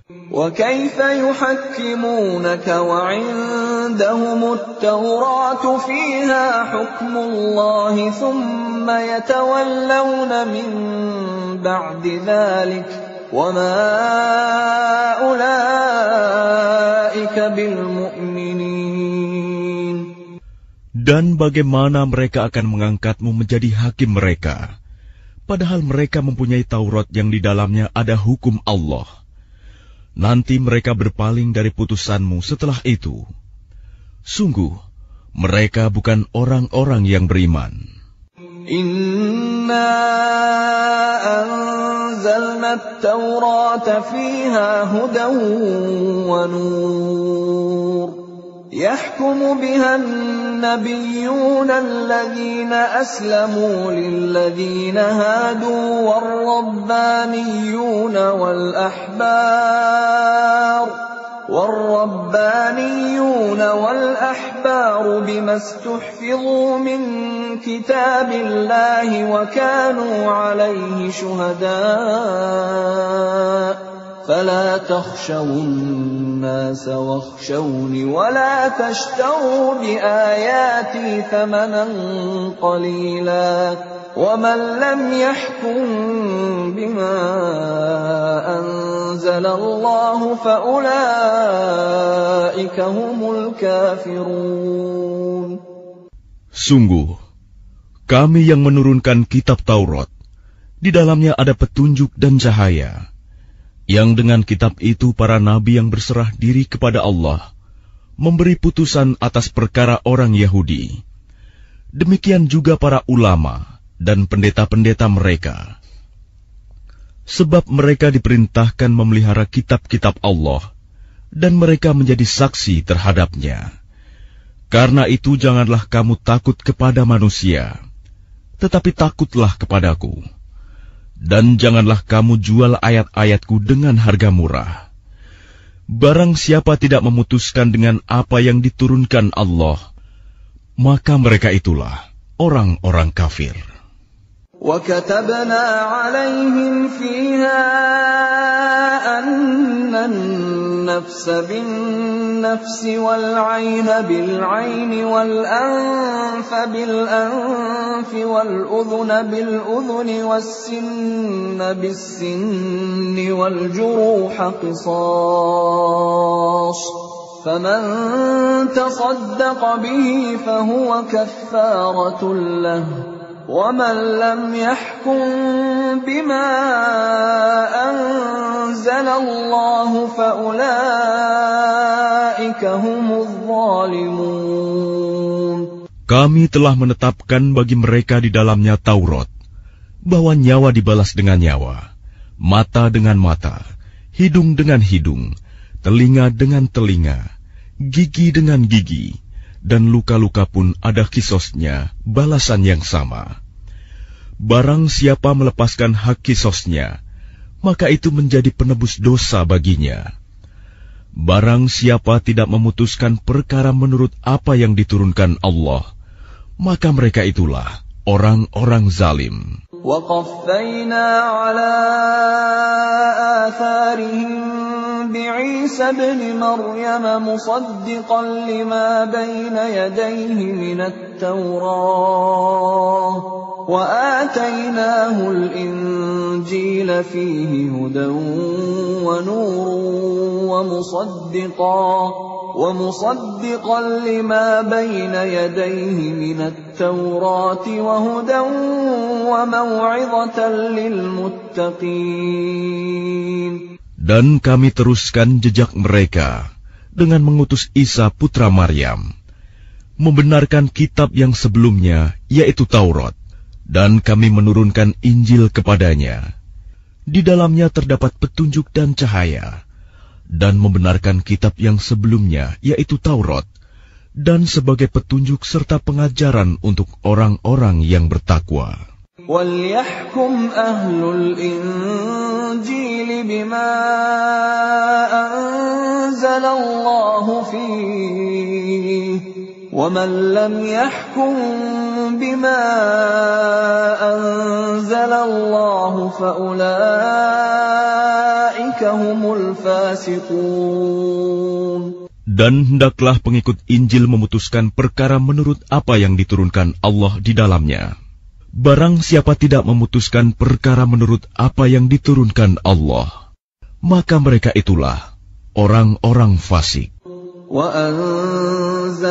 وَكَيْفَ يُحَكِّمُونَكَ وَعِندَهُمُ التَّوْرَاةُ فِيهَا حُكْمُ اللَّهِ ثُمَّ يَتَوَلَّوْنَ مِن بَعْدِ ذَلِكَ وَمَا أُولَئِكَ بِالْمُؤْمِنِينَ. Dan bagaimana mereka akan mengangkatmu menjadi hakim mereka, padahal mereka mempunyai Taurat yang di dalamnya ada hukum Allah. Nanti mereka berpaling dari putusanmu setelah itu. Sungguh, mereka bukan orang-orang yang beriman. Inna anzalna at-taurata fiha hudan wa nur. يحكم بها النبيون الذين أسلموا للذين هادوا والربانيون والأحبار بما استحفظوا من كتاب الله وكانوا عليه شهداء فلا تخشوا الناس واخشوني ولا تشتروا بآياتي ثمنا قليلا ومن لم يحكم بما أنزل الله فأولئك هم الكافرون. Sungguh, kami yang menurunkan kitab Taurat, di dalamnya ada petunjuk dan cahaya, yang dengan kitab itu para nabi yang berserah diri kepada Allah memberi putusan atas perkara orang Yahudi. Demikian juga para ulama dan pendeta-pendeta mereka. Sebab mereka diperintahkan memelihara kitab-kitab Allah, dan mereka menjadi saksi terhadapnya. Karena itu janganlah kamu takut kepada manusia, tetapi takutlah kepadaku. Dan janganlah kamu jual ayat-ayatku dengan harga murah. Barang siapa tidak memutuskan dengan apa yang diturunkan Allah, maka mereka itulah orang-orang kafir. وَكَتَبْنَا عَلَيْهِمْ فِيهَا أَنَّ النَّفْسَ بِالنَّفْسِ وَالْعَيْنَ بِالْعَيْنِ وَالْأَنفَ بِالْأَنفِ وَالْأُذُنَ بِالْأُذُنِ وَالسِّنَّ بِالسِّنِّ وَالْجُرُوحَ قِصَاصٌ فَمَنْ تَصَدَّقَ بِهِ فَهُوَ كَفَّارَةٌ لَهُ وَمَنْ لَمْ يَحْكُمْ بِمَا أَنزَلَ اللَّهُ فَأُولَئِكَ هُمُ الظَّالِمُونَ. Kami telah menetapkan bagi mereka di dalamnya Taurat, bahwa nyawa dibalas dengan nyawa, mata dengan mata, hidung dengan hidung, telinga dengan telinga, gigi dengan gigi, dan luka-luka pun ada kisosnya, balasan yang sama. Barang siapa melepaskan hak kisosnya, maka itu menjadi penebus dosa baginya. Barang siapa tidak memutuskan perkara menurut apa yang diturunkan Allah, maka mereka itulah orang-orang zalim. وَقَفَّيْنَا عَلَى آثَارِهِمْ بِعِيسَى ابْنِ مَرْيَمَ مُصَدِّقًا لِمَا بَيْنَ يَدَيْهِ مِنَ التَّوْرَاةِ وَآتَيْنَاهُ الْإِنْجِيلَ فِيهِ هُدًى وَنُورٌ وَمُصَدِّقًا لِمَا بَيْنَ يَدَيْهِ مِنَ التَّوْرَاةِ وَهُدًى وَمَوْعِظَةً لِلْمُتَّقِينَ. Dan kami teruskan jejak mereka dengan mengutus Isa putra Maryam, membenarkan kitab yang sebelumnya, yaitu Taurat, dan kami menurunkan Injil kepadanya. Di dalamnya terdapat petunjuk dan cahaya, dan membenarkan kitab yang sebelumnya, yaitu Taurat, dan sebagai petunjuk serta pengajaran untuk orang-orang yang bertakwa. وَلْيَحْكُمْ أَهْلُ الْإِنْجِيلِ بِمَا أَنْزَلَ اللَّهُ فِيهِ وَمَنْ لَمْ يَحْكُمْ بِمَا أَنْزَلَ اللَّهُ فَأُولَئِكَ هُمُ الْفَاسِقُونَ. Dan hendaklah pengikut Injil memutuskan perkara menurut apa yang diturunkan Allah di dalamnya. Barang siapa tidak memutuskan perkara menurut apa yang diturunkan Allah, maka mereka itulah orang-orang fasik. وَأَنزَلْنَا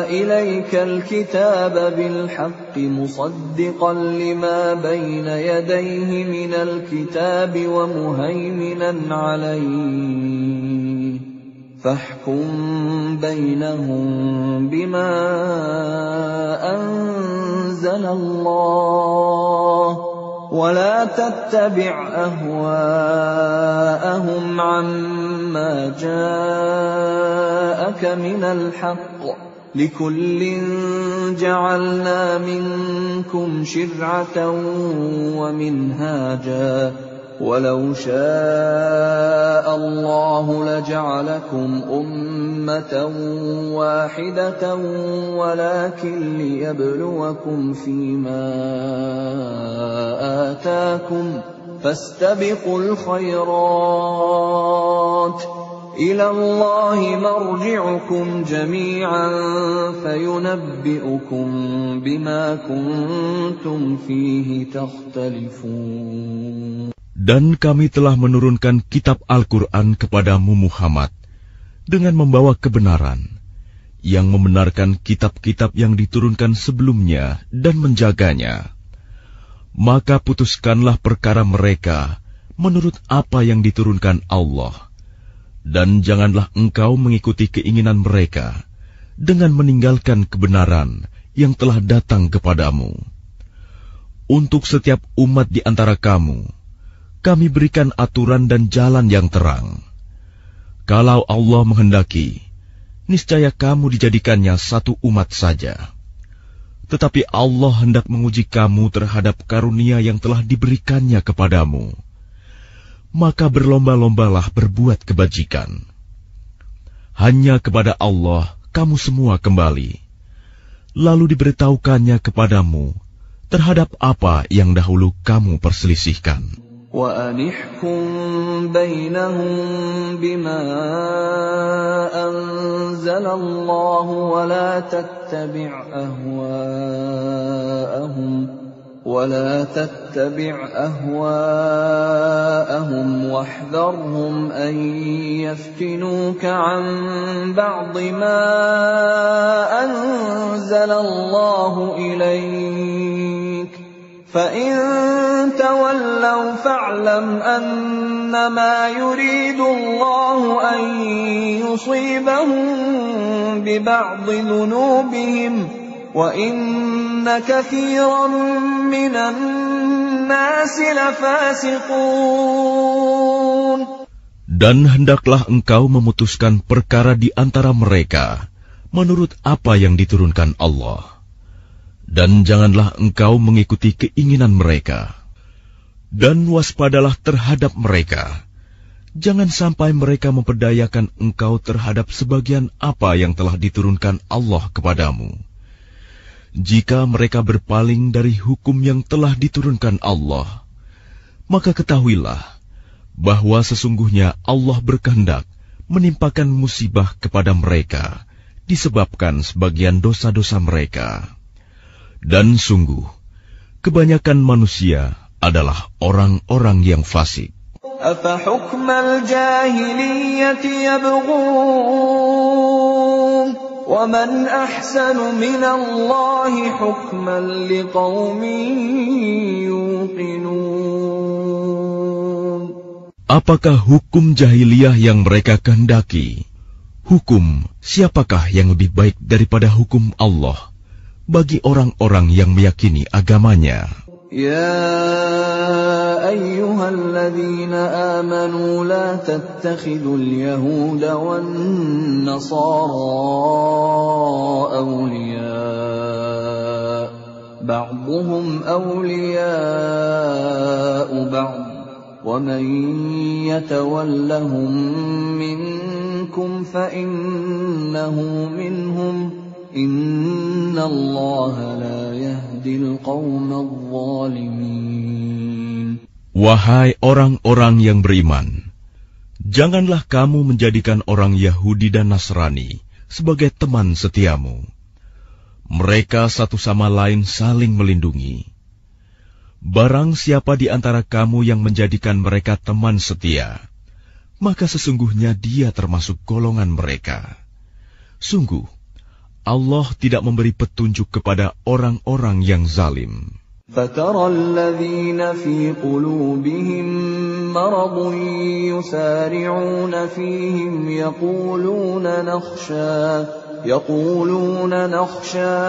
إِلَيْكَ الْكِتَابَ بِالْحَقِّ مُصَدِّقًا لِمَا بَيْنَ يَدَيْهِ مِنَ الْكِتَابِ وَمُهَيْمِنًا عَلَيْهِ فَاحْكُم بَيْنَهُم بِمَا أَنزَلَ اللَّهُ وَلَا تَتَّبِعْ أَهْوَاءَهُمْ عَمَّا جَاءَكَ مِنَ الْحَقِّ لِكُلٍّ جَعَلْنَا مِنكُمْ شِرْعَةً وَمِنْهَاجًا وَلَوْ شَاءَ اللَّهُ لَجَعَلَكُمْ أُمَّةً وَاحِدَةً وَلَكِنْ لِيَبْلُوَكُمْ فِيمَا آتَاكُمْ فَاسْتَبِقُوا الْخَيْرَاتِ إِلَى اللَّهِ مَرْجِعُكُمْ جَمِيعًا فَيُنَبِّئُكُم بِمَا كُنتُمْ فِيهِ تَخْتَلِفُونَ. Dan kami telah menurunkan kitab Al-Quran kepadamu Muhammad dengan membawa kebenaran, yang membenarkan kitab-kitab yang diturunkan sebelumnya dan menjaganya. Maka putuskanlah perkara mereka menurut apa yang diturunkan Allah, dan janganlah engkau mengikuti keinginan mereka dengan meninggalkan kebenaran yang telah datang kepadamu. Untuk setiap umat di antara kamu, kami berikan aturan dan jalan yang terang. Kalau Allah menghendaki, niscaya kamu dijadikannya satu umat saja. Tetapi Allah hendak menguji kamu terhadap karunia yang telah diberikannya kepadamu. Maka berlomba-lombalah berbuat kebajikan. Hanya kepada Allah kamu semua kembali. Lalu diberitahukannya kepadamu terhadap apa yang dahulu kamu perselisihkan. وَأَنِحْكُم بَيْنَهُم بِمَا أَنزَلَ اللَّهُ وَلَا تَتَّبِعْ أَهْوَاءَهُمْ وَاحْذَرْهُمْ أَن يَفْتِنُوكَ عَن بَعْضِ مَا أَنزَلَ اللَّهُ إِلَيْكَ فَإِن تَوَلَّوْا فَاعْلَمْ أَنَّمَا يُرِيدُ اللَّهُ أَن يُصِيبَهُم بِبَعْضِ ذُنُوبِهِمْ وَإِنَّ كَثِيرًا مِّنَ النَّاسِ لَفَاسِقُونَ. Dan hendaklah engkau memutuskan perkara di antara mereka menurut apa yang diturunkan Allah. Dan janganlah engkau mengikuti keinginan mereka. Dan waspadalah terhadap mereka. Jangan sampai mereka memperdayakan engkau terhadap sebagian apa yang telah diturunkan Allah kepadamu. Jika mereka berpaling dari hukum yang telah diturunkan Allah, maka ketahuilah bahwa sesungguhnya Allah berkehendak menimpakan musibah kepada mereka disebabkan sebagian dosa-dosa mereka. Dan sungguh, kebanyakan manusia adalah orang-orang yang fasik. أَفَحُكْمَ الْجَاهِلِيَّةِ يَبْغُونَ وَمَنْ أَحْسَنُ مِنَ اللَّهِ حُكْمًا لِقَوْمٍ يُوقِنُونَ. Apakah hukum jahiliyah yang mereka kehendaki? Hukum siapakah yang lebih baik daripada hukum Allah bagi orang-orang yang meyakini agamanya? Ya الذين آمنوا لا تتخذوا اليهود والنصارى أولياء بعضهم أولياء بعض ومن يتولهم منكم فإنه منهم إن الله لا يهدي القوم الظالمين. Wahai orang-orang yang beriman, janganlah kamu menjadikan orang Yahudi dan Nasrani sebagai teman setiamu. Mereka satu sama lain saling melindungi. Barang siapa di antara kamu yang menjadikan mereka teman setia, maka sesungguhnya dia termasuk golongan mereka. Sungguh, Allah tidak memberi petunjuk kepada orang-orang yang zalim. فَتَرَى الَّذِينَ فِي قُلُوبِهِم مَّرَضٌ يُسَارِعُونَ فِيهِمْ يَقُولُونَ نَخْشَىٰ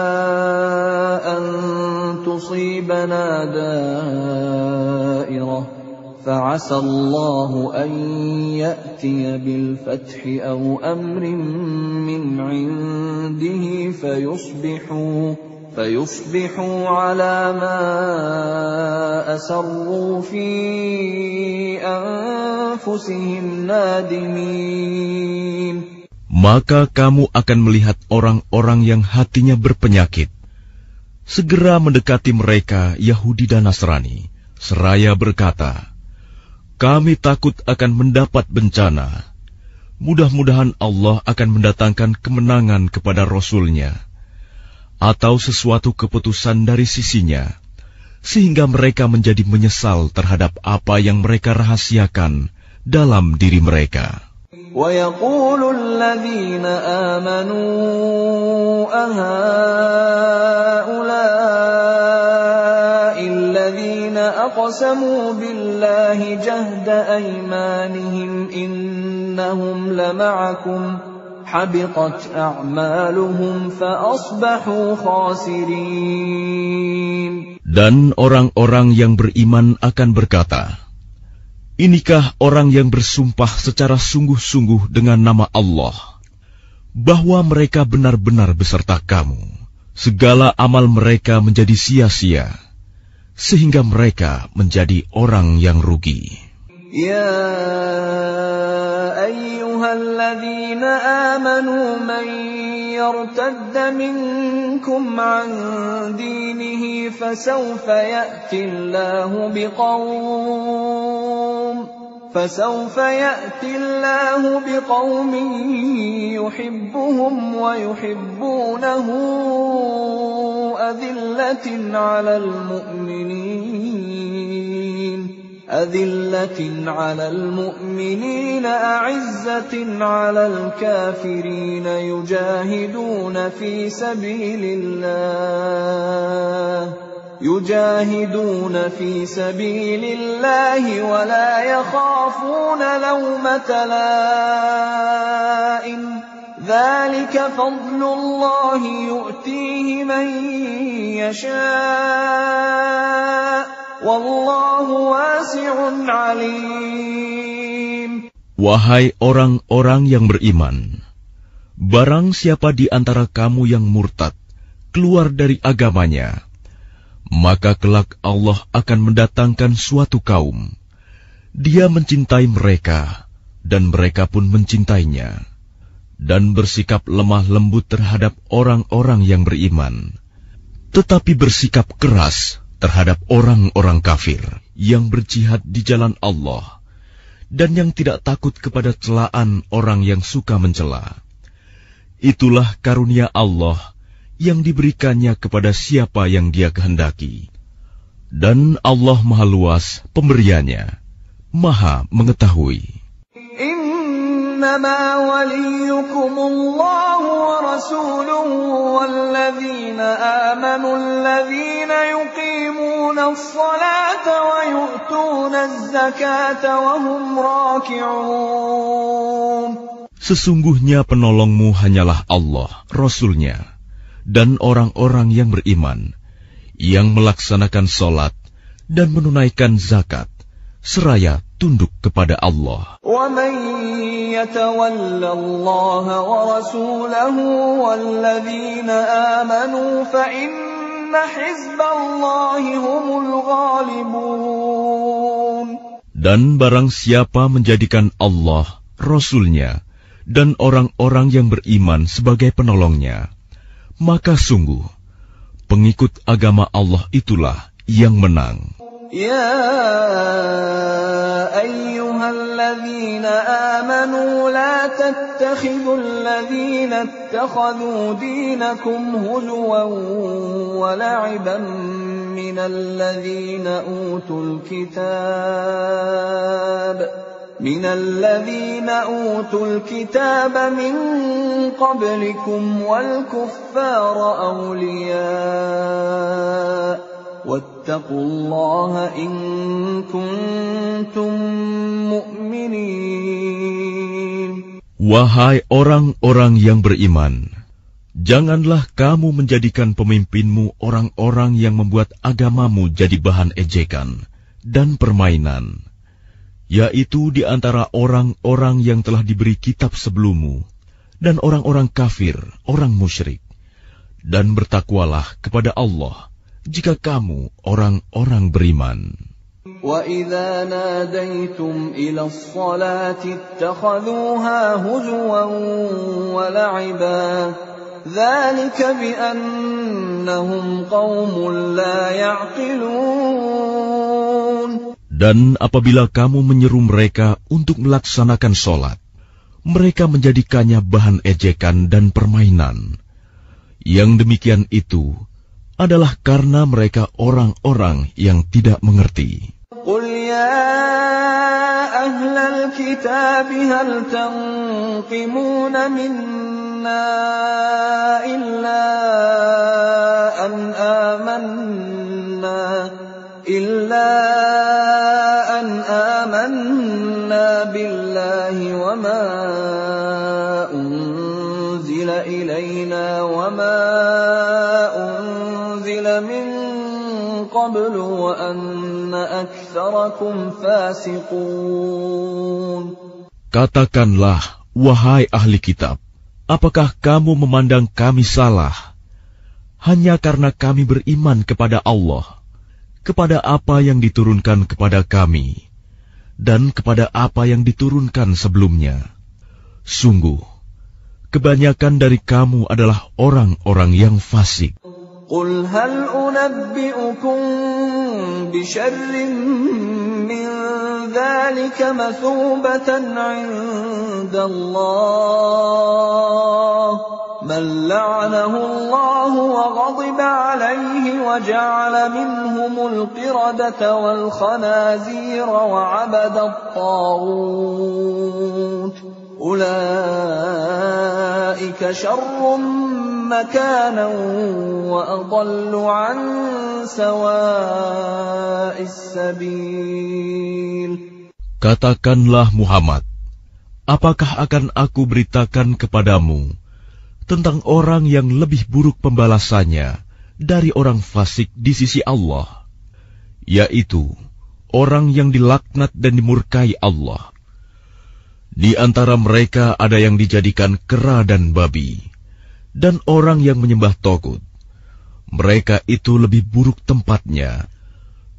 أَن تُصِيبَنَا دَائِرَةٌ فَعَسَى اللَّهُ أَن يَأْتِيَ بِالْفَتْحِ أَوْ أَمْرٍ مِّنْ عِندِهِ فيصبحوا على ما أسروا في أنفسهم نادمين. Maka kamu akan melihat orang-orang yang hatinya berpenyakit segera mendekati mereka Yahudi dan Nasrani, seraya berkata, kami takut akan mendapat bencana. Mudah-mudahan Allah akan mendatangkan kemenangan kepada Rasul-Nya atau sesuatu keputusan dari sisinya, sehingga mereka menjadi menyesal terhadap apa yang mereka rahasiakan dalam diri mereka. وَيَقُولُ الَّذِينَ آمَنُوا أَهَؤُلَاءِ الَّذِينَ أَقْسَمُوا بِاللَّهِ جَهْدَ أَيْمَانِهِمْ إِنَّهُمْ لَمَعَكُمْ حبطت أعمالهم فأصبحوا خاسرين. Dan orang-orang yang beriman akan berkata, inikah orang yang bersumpah secara sungguh-sungguh dengan nama Allah, bahwa mereka benar-benar beserta kamu. Segala amal mereka menjadi sia-sia, sehingga mereka menjadi orang yang rugi. Ya ayyuhalladzina amanu man yartadda minkum an dinihi fasawfa ya'ti Allahu biqaumin yuhibbuhum wa yuhibbunahu أذلة على المؤمنين أعزة على الكافرين يجاهدون في سبيل الله ولا يخافون لومة لائم ذلك فضل الله يؤتيه من يشاء Wallahu wasi'un alim. Wahai orang-orang yang beriman, barang siapa di antara kamu yang murtad keluar dari agamanya, maka kelak Allah akan mendatangkan suatu kaum. Dia mencintai mereka dan mereka pun mencintainya, dan bersikap lemah lembut terhadap orang-orang yang beriman, tetapi bersikap keras terhadap orang-orang kafir yang berjihad di jalan Allah dan yang tidak takut kepada celaan orang yang suka mencela. Itulah karunia Allah yang diberikannya kepada siapa yang Dia kehendaki. Dan Allah Maha Luas pemberiannya, Maha mengetahui. إنما وليكم الله ورسوله والذين آمنوا الذين يقيمون الصلاة ويؤتون الزكاة وهم راكعون. Sesungguhnya penolongmu hanyalah Allah, Rasul-Nya, dan orang-orang yang beriman, yang melaksanakan sholat dan menunaikan zakat, seraya tunduk kepada Allah. وَمَن يَتَوَلَّ اللَّهَ وَرَسُولَهُ وَالَّذِينَ آمَنُوا فَإِنَّ حِزْبَ اللَّهِ هُمُ الْغَالِبُونَ. Dan barang siapa menjadikan Allah, Rasul-Nya, dan orang-orang yang beriman sebagai penolongnya, maka sungguh pengikut agama Allah itulah yang menang. يا أيها الذين آمنوا لا تتخذوا الذين اتخذوا دينكم هزوا ولعبا من الذين أوتوا الكتاب من قبلكم والكفار أولياء واتقوا الله إن كنتم مؤمنين. Wahai orang-orang yang beriman, janganlah kamu menjadikan pemimpinmu orang-orang yang membuat agamamu jadi bahan ejekan dan permainan, yaitu di antara orang-orang yang telah diberi kitab sebelummu dan orang-orang kafir, orang musyrik. Dan bertakwalah kepada Allah jika kamu orang-orang beriman. وَإِذَا نَادَيْتُمْ إِلَى الصَّلَاةِ اتَّخَذُوهَا هُزُوًا وَلَعِبًا ذَلِكَ بِأَنَّهُمْ قَوْمٌ لَا يَعْقِلُونَ. Dan apabila kamu menyeru mereka untuk melaksanakan sholat, mereka menjadikannya bahan ejekan dan permainan. Yang demikian itu adalah karena mereka orang-orang yang tidak mengerti. قُلْ يَا أَهْلَ الْكِتَابِ هَلْ تَنقِمُونَ مِنَّا إِلَّا أَنْ آمَنَّا بِاللَّهِ وَمَا أُنْزِلَ إِلَيْنَا وَمَا أُنْزِلَ مِنْ قَبْلُ وَأَنَّ أَكْثَرَكُمْ فَاسِقُونَ. Katakanlah, wahai ahli kitab, apakah kamu memandang kami salah hanya karena kami beriman kepada Allah, kepada apa yang diturunkan kepada kami, dan kepada apa yang diturunkan sebelumnya? Sungguh, kebanyakan dari kamu adalah orang-orang yang fasik. قُلْ هَلْ أُنَبِّئُكُمْ بِشَرٍّ مِّن ذَلِكَ مَثُوبَةً عِندَ اللَّهِ مَن لَّعَنَهُ اللَّهُ وَغَضِبَ عَلَيْهِ وَجَعَلَ مِنْهُمُ الْقِرَدَةَ وَالْخَنَازِيرَ وَعَبَدَ الطَّاغُوتَ أُولَئِكَ شَرٌّ مَكَانًا وَأَضَلُّ عَن سَوَاءِ السَّبِيلِ. Katakanlah Muhammad, apakah akan aku beritakan kepadamu tentang orang yang lebih buruk pembalasannya dari orang fasik di sisi Allah, yaitu orang yang dilaknat dan dimurkai Allah. Di antara mereka ada yang dijadikan kera dan babi, dan orang yang menyembah togut. Mereka itu lebih buruk tempatnya,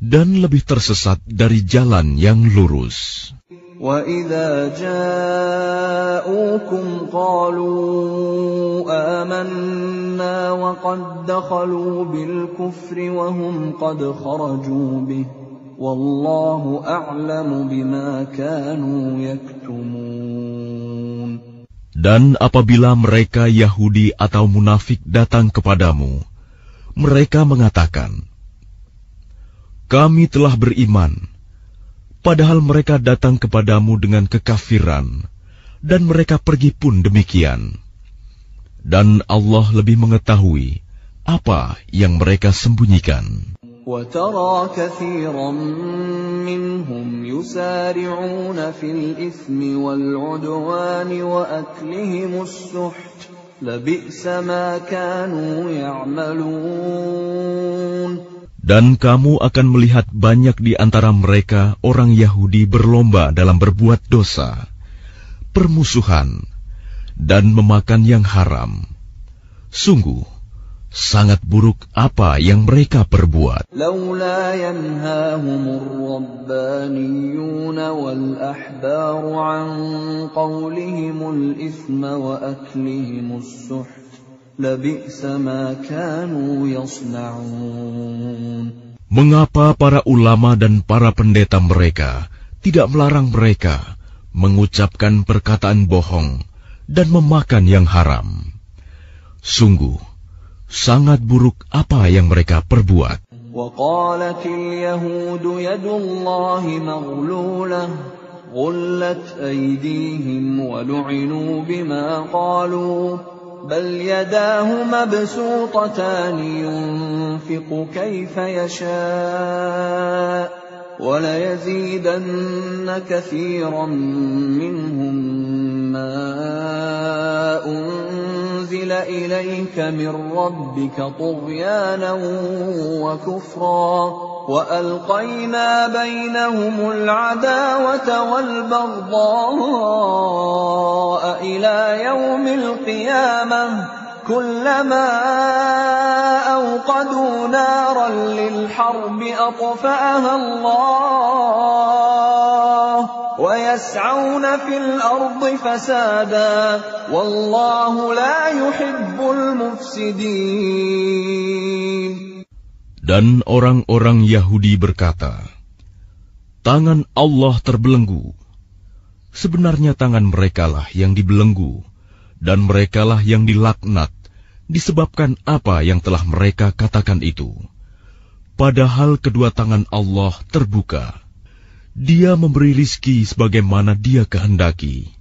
dan lebih tersesat dari jalan yang lurus. وَإِذَا جَاءُوكُمْ قَالُوا آمَنَّا وَقَدْ دَخَلُوا بِالْكُفْرِ وَهُمْ قَدْ خَرَجُوا بِهِ وَاللَّهُ أَعْلَمُ بِمَا كَانُوا يَكْتُمُونَ. Dan apabila mereka Yahudi atau munafik datang kepadamu, mereka mengatakan, kami telah beriman, padahal mereka datang kepadamu dengan kekafiran, dan mereka pergi pun demikian. Dan Allah lebih mengetahui apa yang mereka sembunyikan. وَتَرَى كَثِيرًا مِّنْهُمْ يُسَارِعُونَ فِي الْإِثْمِ وَالْعُدْوَانِ وَأَكْلِهِمُ السُّحْتَ لَبِئْسَ مَا كَانُوا يَعْمَلُونَ. Dan kamu akan melihat banyak di antara mereka orang Yahudi berlomba dalam berbuat dosa, permusuhan, dan memakan yang haram. Sungguh, sangat buruk apa yang mereka perbuat. لولا ينهاهم الربانيون والأحبار عن قولهم الإثم وأكلهم السحت لبئس ما كانوا يصنعون. Mengapa para ulama dan para pendeta mereka tidak melarang mereka mengucapkan perkataan bohong dan memakan yang haram? Sungguh, sangat buruk apa yang mereka perbuat. وقالت اليهود يد الله مغلولة غلت أيديهم ولعنوا بما قالوا بل يداه مبسوطتان ينفق كيف يشاء وليزيدن كثيرا منهم ما أنزل إليك من ربك طغيانا وكفرا وألقينا بينهم العداوة والبغضاء إلى يوم القيامة كلما أوقدوا نارا للحرب أطفأها الله ويسعون في الأرض فسادا والله لا يحب المفسدين. Dan orang-orang Yahudi berkata, tangan Allah terbelenggu. Sebenarnya tangan merekalah yang dibelenggu, dan merekalah yang dilaknat, disebabkan apa yang telah mereka katakan itu. Padahal kedua tangan Allah terbuka. Dia memberi rizki sebagaimana Dia kehendaki.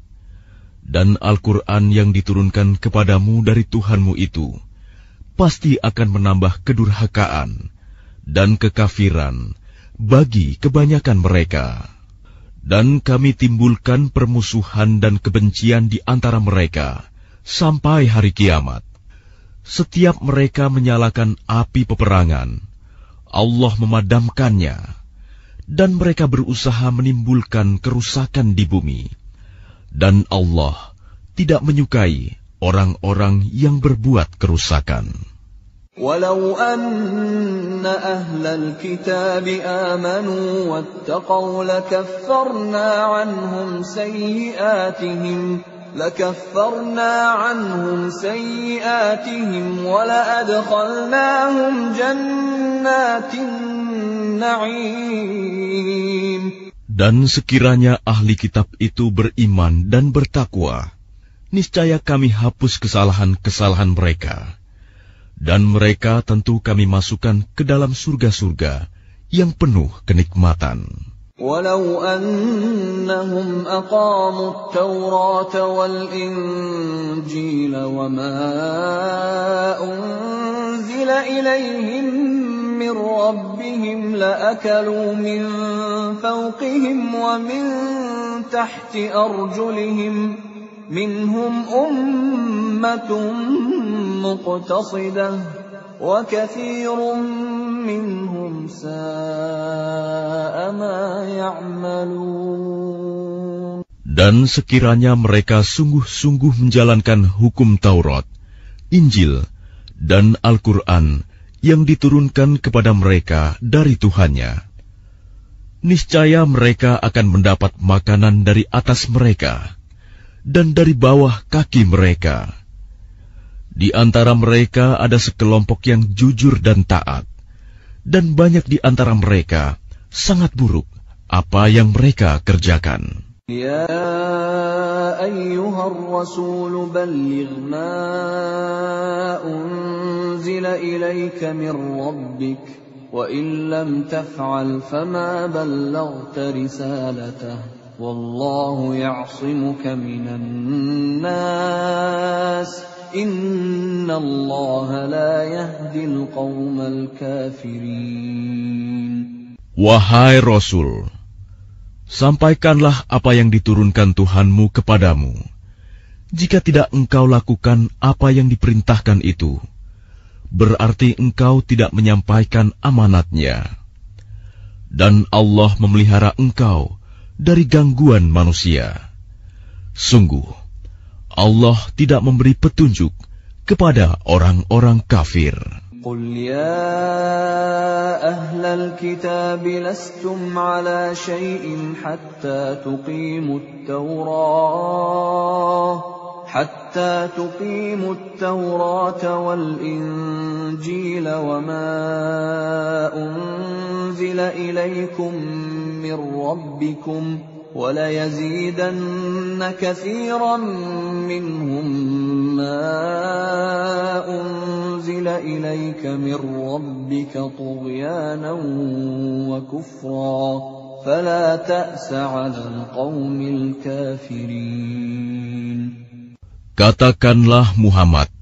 Dan Al-Quran yang diturunkan kepadamu dari Tuhanmu itu pasti akan menambah kedurhakaan dan kekafiran bagi kebanyakan mereka. Dan kami timbulkan permusuhan dan kebencian di antara mereka sampai hari kiamat. Setiap mereka menyalakan api peperangan, Allah memadamkannya, dan mereka berusaha menimbulkan kerusakan di bumi. Dan Allah tidak menyukai orang-orang yang berbuat kerusakan. ولو أن أهل الكتاب آمنوا واتقوا لكفرنا عنهم سيئاتهم ولأدخلناهم جنات النعيم. Dan sekiranya ahli kitab itu beriman dan bertakwa, niscaya kami hapus kesalahan-kesalahan mereka. Dan mereka tentu kami masukkan ke dalam surga-surga yang penuh kenikmatan. ولو أنهم أقاموا التوراة والإنجيل وما أنزل إليهم من ربهم لأكلوا من فوقهم ومن تحت أرجلهم منهم أمة مقتصدة وكثير منهم ساء ما يعملون. Dan sekiranya mereka sungguh-sungguh menjalankan hukum Taurat, Injil, dan Al-Quran yang diturunkan kepada mereka dari Tuhannya, niscaya mereka akan mendapat makanan dari atas mereka dan dari bawah kaki mereka. Di antara mereka ada sekelompok yang jujur dan taat, dan banyak di antara mereka sangat buruk apa yang mereka kerjakan. Ya ayyuhar rasul balligh ma unzila ilayka min rabbik wa in lam taf'al fama ballaghta risalatah wallahu ya'simuka minan nas inna Allah la yahdil qawmal kafirin. Wahai Rasul, sampaikanlah apa yang diturunkan Tuhanmu kepadamu. Jika tidak engkau lakukan apa yang diperintahkan itu, berarti engkau tidak menyampaikan amanatnya. Dan Allah memelihara engkau dari gangguan manusia. Sungguh, Allah tidak memberi petunjuk kepada orang-orang kafir. قل يا أهل الكتاب لستم على شيء حتى تقيموا التوراة والإنجيل وما أنزل إليكم من ربكم وَلَيَزِيدَنَّ كَثِيرًا مِّنْهُمْ مَا أُنزِلَ إِلَيْكَ مِنْ رَبِّكَ طُغْيَانًا وَكُفْرًا فَلَا تَأْسَ عَلَى الْقَوْمِ الْكَافِرِينَ. Katakanlah Muhammad,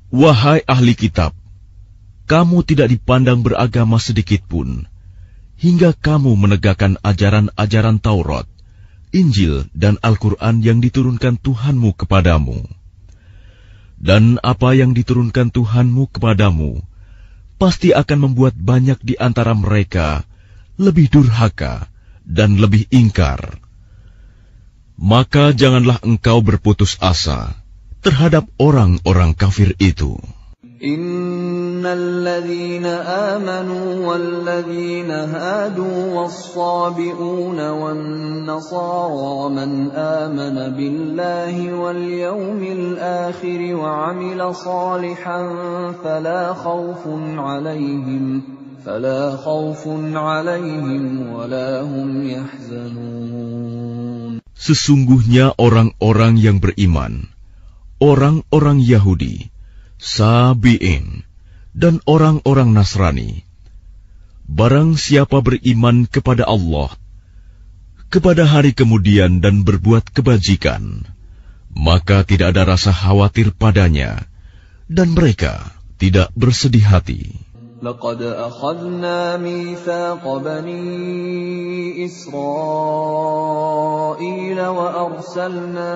wahai ahli kitab, kamu tidak dipandang beragama sedikitpun, hingga kamu menegakkan ajaran-ajaran Taurat, Injil dan Al-Quran yang diturunkan Tuhanmu kepadamu. Dan apa yang diturunkan Tuhanmu kepadamu pasti akan membuat banyak di antara mereka lebih durhaka dan lebih ingkar. Maka janganlah engkau berputus asa terhadap orang-orang kafir itu. الذين آمنوا والذين هادوا والصابئون والنصارى من آمن بالله واليوم الآخر وعمل صالحا فلا خوف عليهم ولا هم يحزنون. Sesungguhnya orang-orang yang beriman, orang-orang Yahudi, Sabi'in, dan orang-orang Nasrani, barang siapa beriman kepada Allah, kepada hari kemudian dan berbuat kebajikan, maka tidak ada rasa khawatir padanya, dan mereka tidak bersedih hati. لقد أخذنا ميثاق بني إسرائيل وأرسلنا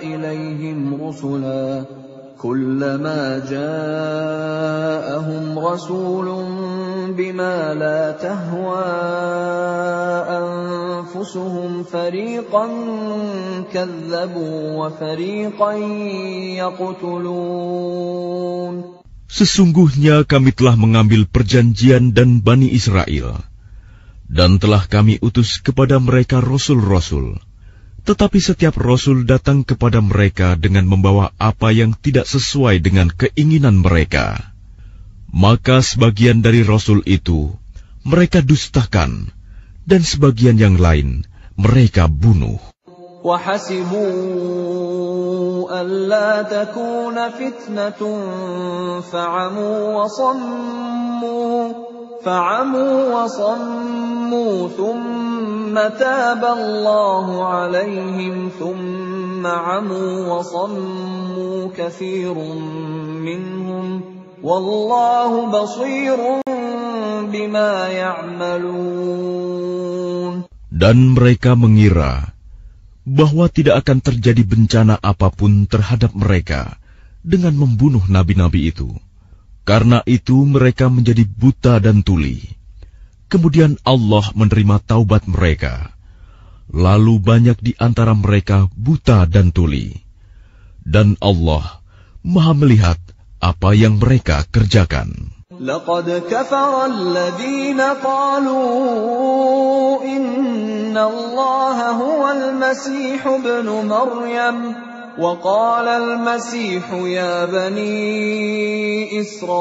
إليهم رسلا كلما جاءهم رسول بما لا تهوى أنفسهم فريقا كذبوا وفريقا يقتلون. Sesungguhnya kami telah mengambil perjanjian dan Bani Israel, dan telah kami utus kepada mereka rasul-rasul. Tetapi setiap rasul datang kepada mereka dengan membawa apa yang tidak sesuai dengan keinginan mereka. Maka sebagian dari rasul itu mereka dustakan, dan sebagian yang lain mereka bunuh. وَحَسِبُوا أَلَّا تَكُونَ فِتْنَةٌ فَعَمُوا وَصَمُّوا ثُمَّ تَابَ اللَّهُ عَلَيْهِمْ ثُمَّ عَمُوا وَصَمُّوا كَثِيرٌ مِّنْهُمْ وَاللَّهُ بَصِيرٌ بِمَا يَعْمَلُونَ. Dan mereka mengira bahwa tidak akan terjadi bencana apapun terhadap mereka dengan membunuh nabi-nabi itu. Karena itu mereka menjadi buta dan tuli. Kemudian Allah menerima taubat mereka. Lalu banyak di antara mereka buta dan tuli. Dan Allah Maha melihat apa yang mereka kerjakan. لقد كفر الذين قالوا إن الله هو المسيح ابن مريم وقال المسيح يا بني إسرائيل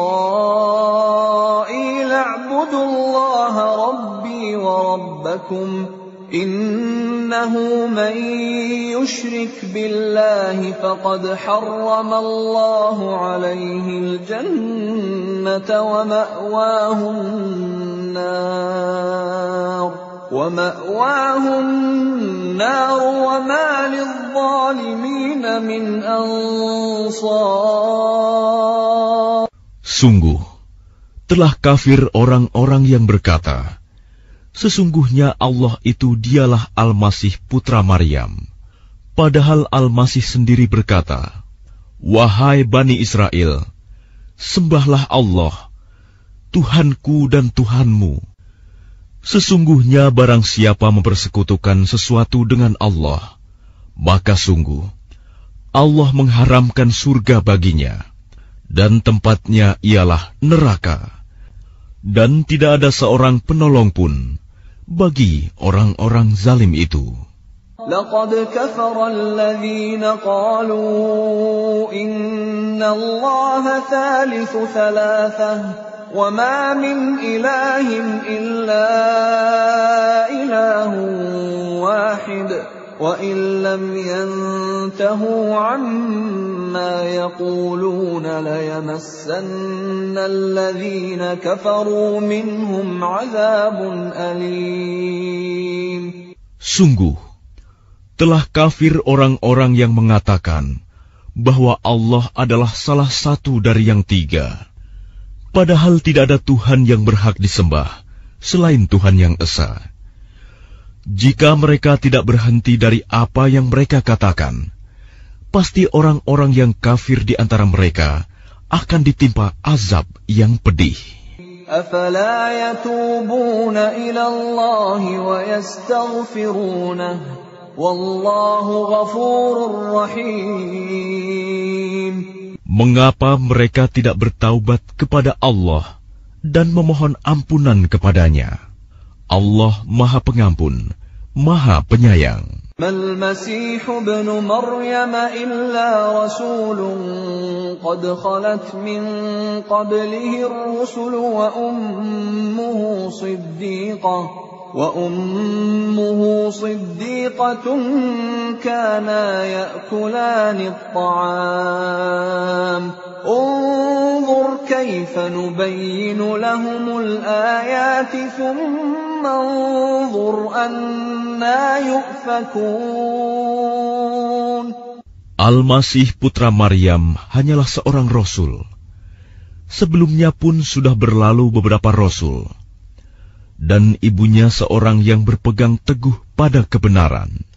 اعبدوا الله ربي وربكم إنه من يشرك بالله فقد حرم الله عليه الجنة ومأواه النار وما للظالمين من أنصار. Sungguh, telah kafir orang-orang yang berkata, sesungguhnya Allah itu dialah Al-Masih putra Maryam. Padahal Al-Masih sendiri berkata, wahai Bani Israel, Sembahlah Allah, Tuhanku dan Tuhanmu. Sesungguhnya barang siapa mempersekutukan sesuatu dengan Allah, maka sungguh Allah mengharamkan surga baginya, dan tempatnya ialah neraka. Dan tidak ada seorang penolong pun bagi orang-orang zalim itu. لقد كفر الذين قالوا إن الله ثالث ثلاثة وما من إله إلا إله واحد وإن لم ينتهوا عما يقولون ليمسن الذين كفروا منهم عذاب أليم. Sungguh, telah kafir orang-orang yang mengatakan bahwa Allah adalah salah satu dari yang tiga, padahal tidak ada Tuhan yang berhak disembah selain Tuhan yang Esa. Jika mereka tidak berhenti dari apa yang mereka katakan, pasti orang-orang yang kafir di antara mereka akan ditimpa azab yang pedih. أفلا يتوبون إلى الله ويستغفرونه والله غفور رحيم. Mengapa mereka tidak bertaubat kepada Allah dan memohon ampunan kepadanya? Allah Maha Pengampun, Maha Penyayang. ما المسيح ابن مريم إلا رسول قد خلت من قبله الرسل وأمه صديقة كانا يأكلان الطعام انظر كيف نبين لهم الآيات ثم انظر أنا يؤفكون. Al-Masih putra Maryam hanyalah seorang rasul. Sebelumnya pun sudah berlalu beberapa rasul, dan ibunya seorang yang berpegang teguh pada kebenaran.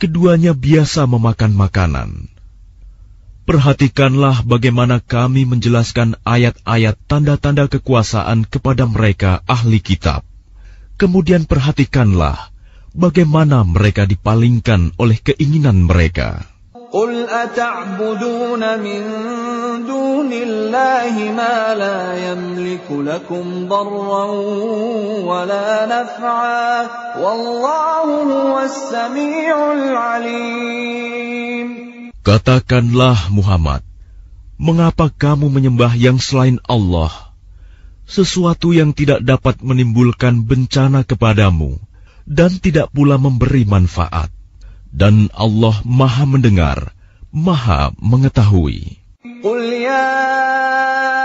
Keduanya biasa memakan makanan. Perhatikanlah bagaimana kami menjelaskan ayat-ayat tanda-tanda kekuasaan kepada mereka ahli kitab. Kemudian perhatikanlah bagaimana mereka dipalingkan oleh keinginan mereka. قل أتعبدون من دون الله ما لا يملك لكم ضرا ولا نفعا والله هو السميع العليم. Katakanlah Muhammad, mengapa kamu menyembah yang selain Allah, sesuatu yang tidak dapat menimbulkan bencana kepadamu dan tidak pula memberi manfaat? Dan Allah Maha mendengar, Maha mengetahui. قل يا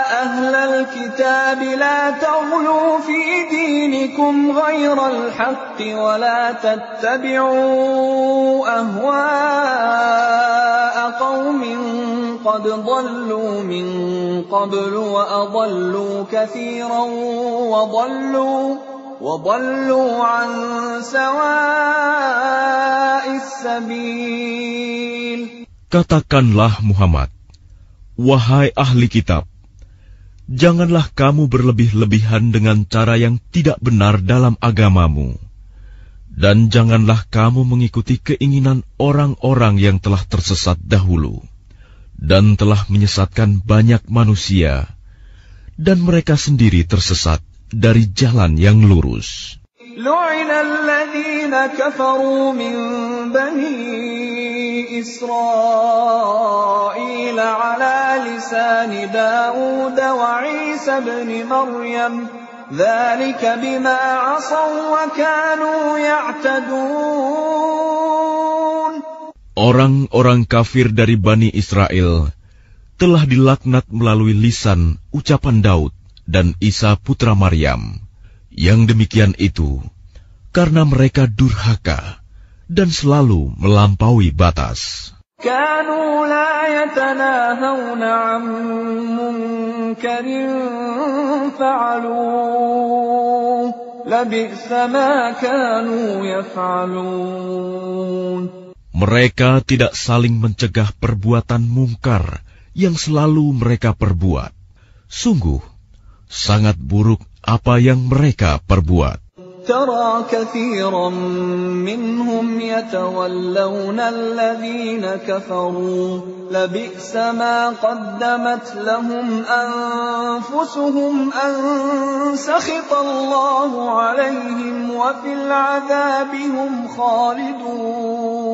أهل الكتاب لا تغلوا في دينكم غير الحق ولا تتبعوا أهواء قوم قد ضلوا من قبل وأضلوا كثيرا وضلوا عن سواء السبيل. Katakanlah Muhammad, wahai ahli kitab, janganlah kamu berlebih-lebihan dengan cara yang tidak benar dalam agamamu, dan janganlah kamu mengikuti keinginan orang-orang yang telah tersesat dahulu, dan telah menyesatkan banyak manusia, dan mereka sendiri tersesat dari jalan yang lurus. لعن الذين كفروا من بني إسرائيل على لسان داود وعيسى بن مريم ذلك بما عصوا وكانوا يعتدون. Orang-orang kafir dari Bani Israel telah dilaknat melalui lisan ucapan Daud dan Isa putra Maryam. Yang demikian itu karena mereka durhaka dan selalu melampaui batas. كانوا لا يتناهون عن منكر فعلوه لبئس ما كانوا يفعلون. Mereka tidak saling mencegah perbuatan mungkar yang selalu mereka perbuat. Sungguh, sangat buruk apa yang mereka perbuat. ترى كثيرا منهم يتولون الذين كفروا لبئس ما قدمت لهم أنفسهم أن سخط الله عليهم وفي العذاب هم خالدون.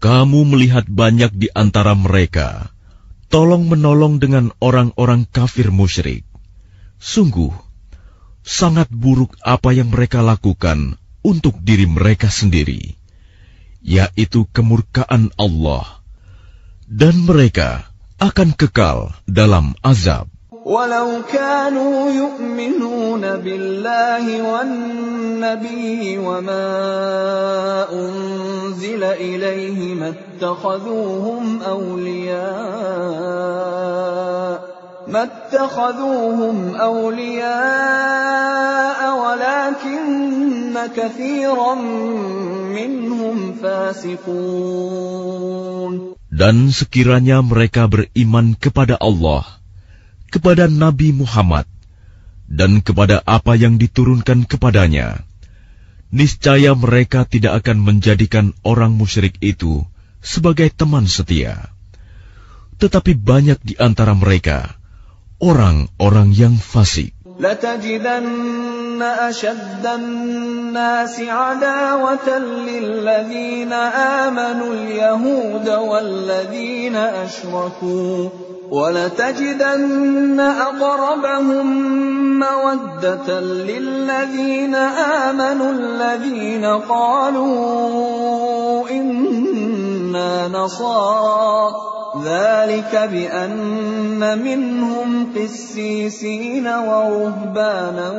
Kamu melihat banyak di antara mereka tolong-menolong dengan orang-orang kafir musyrik. Sungguh, sangat buruk apa yang mereka lakukan untuk diri mereka sendiri, yaitu kemurkaan Allah, dan mereka akan kekal dalam azab. ولو كانوا يؤمنون بالله والنبي وما أنزل إليه ما اتخذوهم أولياء ولكن كثيرا منهم فاسقون. Dan sekiranya mereka beriman kepada Allah, kepada Nabi Muhammad, dan kepada apa yang diturunkan kepadanya, niscaya mereka tidak akan menjadikan orang musyrik itu sebagai teman setia. Tetapi banyak di antara mereka orang-orang yang fasik. لَتَجِدَنَّ أَشَدَّ النَّاسِ عَدَاوَةً لِلَّذِينَ آمَنُوا الْيَهُودَ وَالَّذِينَ أَشْرَكُوا وَلَتَجِدَنَّ أَقْرَبَهُم مَّوَدَّةً لِلَّذِينَ آمَنُوا الَّذِينَ قَالُوا إِنَّا نَصَارَىٰ ذلك بأن منهم قسيسين ورهبانا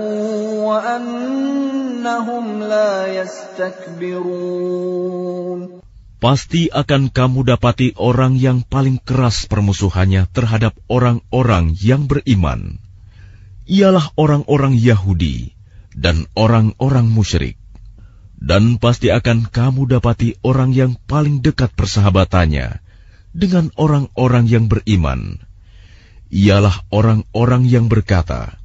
وأنهم لا يستكبرون. Pasti akan kamu dapati orang yang paling keras permusuhannya terhadap orang-orang yang beriman, ialah orang-orang Yahudi dan orang-orang musyrik. Dan pasti akan kamu dapati orang yang paling dekat persahabatannya dengan orang-orang yang beriman, ialah orang-orang yang berkata,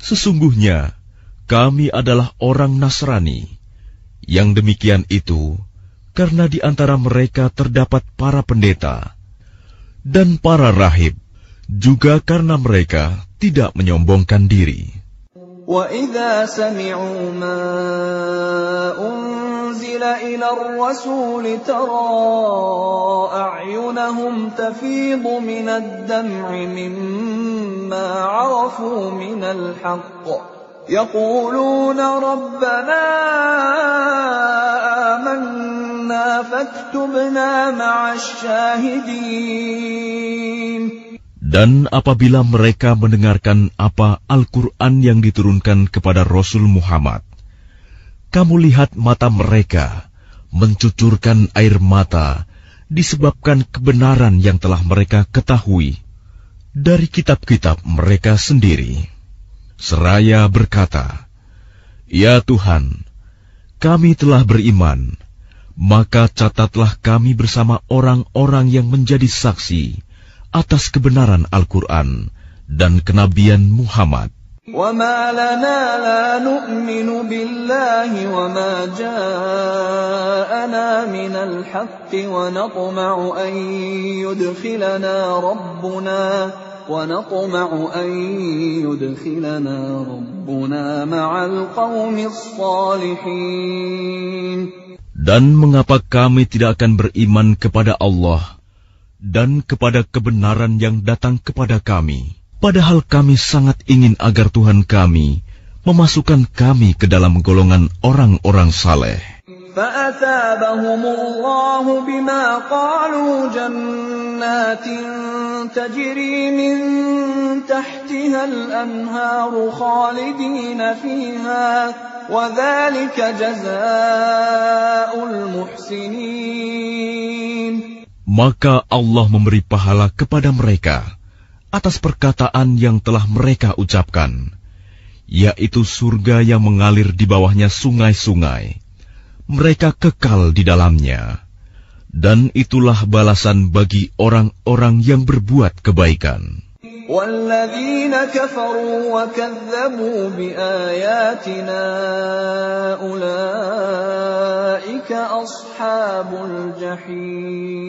sesungguhnya kami adalah orang Nasrani. Yang demikian itu karena di antara mereka terdapat para pendeta dan para rahib, juga karena mereka tidak menyombongkan diri. وَإِذَا سَمِعُوا مَا أُنزِلَ إِلَى الرَّسُولِ تَرَىٰ أَعْيُنَهُمْ تَفِيضُ مِنَ الدَّمْعِ مِمَّا عَرَفُوا مِنَ الْحَقِّ يَقُولُونَ رَبَّنَا آمَنَّا فَاكْتُبْنَا مَعَ الشَّاهِدِينَ. Dan apabila mereka mendengarkan apa Al-Quran yang diturunkan kepada Rasul Muhammad, kamu lihat mata mereka mencucurkan air mata disebabkan kebenaran yang telah mereka ketahui dari kitab-kitab mereka sendiri. Seraya berkata, "Ya Tuhan, kami telah beriman, maka catatlah kami bersama orang-orang yang menjadi saksi atas kebenaran Al-Quran dan kenabian Muhammad." وَمَا لَنَا لَا نُؤْمِنُ بِاللَّهِ وَمَا جَاءَنَا مِنَ الْحَقِّ وَنَطْمَعُ أَن يُدْخِلَنَا رَبُّنَا مَعَ الْقَوْمِ الصَّالِحِينَ. Dan mengapa kami tidak akan beriman kepada Allah dan kepada kebenaran yang datang kepada kami, padahal kami sangat ingin agar Tuhan kami memasukkan kami ke dalam golongan orang-orang saleh. فَأَثَابَهُمُ اللَّهُ بِمَا قَالُوا جَنَّاتٍ تَجْرِي مِن تَحْتِهَا الْأَنْهَارُ خَالِدِينَ فِيهَا وَذَلِكَ جَزَاءُ الْمُحْسِنِينَ. Maka Allah memberi pahala kepada mereka atas perkataan yang telah mereka ucapkan, yaitu surga yang mengalir di bawahnya sungai-sungai. Mereka kekal di dalamnya, dan itulah balasan bagi orang-orang yang berbuat kebaikan. والذين كفروا وكذبوا بآياتنا أولئك أصحاب الجحيم.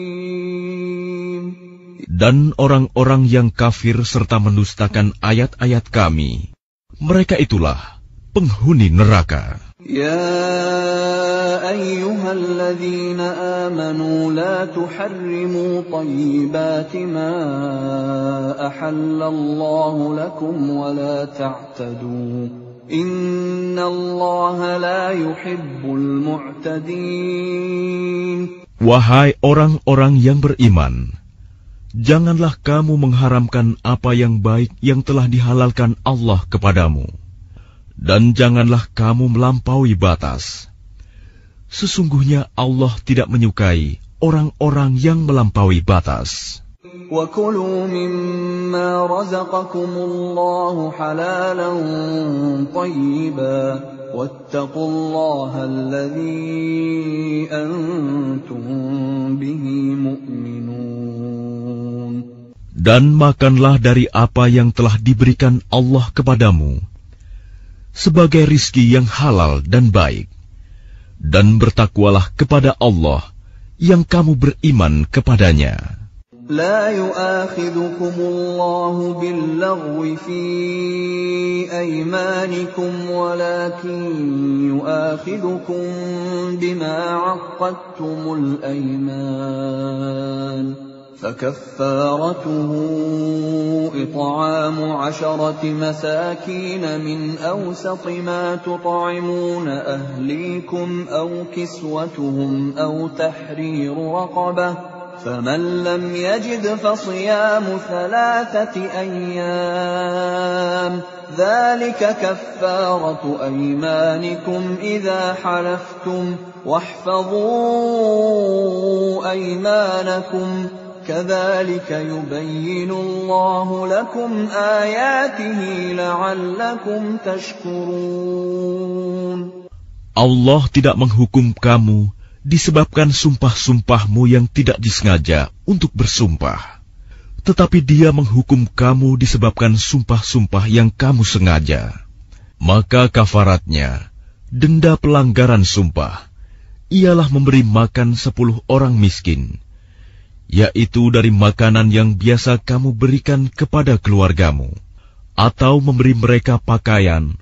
Dan orang-orang yang kafir serta mendustakan ayat-ayat Kami, mereka itulah penghuni neraka. يا أيها الذين آمنوا لا تحرموا طيبات ما أحل الله لكم ولا تعتدوا إن الله لا يحب المعتدين. Wahai orang-orang yang beriman, janganlah kamu mengharamkan apa yang baik yang telah dihalalkan Allah kepadamu. Dan janganlah kamu melampaui batas. Sesungguhnya Allah tidak menyukai orang-orang yang melampaui batas. وَكُلُوا مِمَّا رَزَقَكُمُ اللَّهُ حَلَالًا طَيِّبًا وَاتَّقُوا اللَّهَ الَّذِي أَنْتُمْ بِهِ مُؤْمِنُونَ. Dan makanlah dari apa yang telah diberikan Allah kepadamu sebagai rizki yang halal dan baik, dan bertakwalah kepada Allah yang kamu beriman kepadanya. لا يؤاخذكم الله باللغو في أيمانكم ولكن يؤاخذكم بما عقدتم الأيمان فكفارته إطعام 10 مساكين من أوسط ما تطعمون أهليكم أو كسوتهم أو تحرير رقبة فمن لم يجد فصيام 3 أيام ذلك كفارة أيمانكم إذا حلفتم واحفظوا أيمانكم كذلك يبين الله لكم آياته لعلكم تشكرون. Allah tidak menghukum kamu disebabkan sumpah-sumpahmu yang tidak disengaja untuk bersumpah, tetapi Dia menghukum kamu disebabkan sumpah-sumpah yang kamu sengaja. Maka kafaratnya, denda pelanggaran sumpah, ialah memberi makan 10 orang miskin, yaitu dari makanan yang biasa kamu berikan kepada keluargamu, atau memberi mereka pakaian,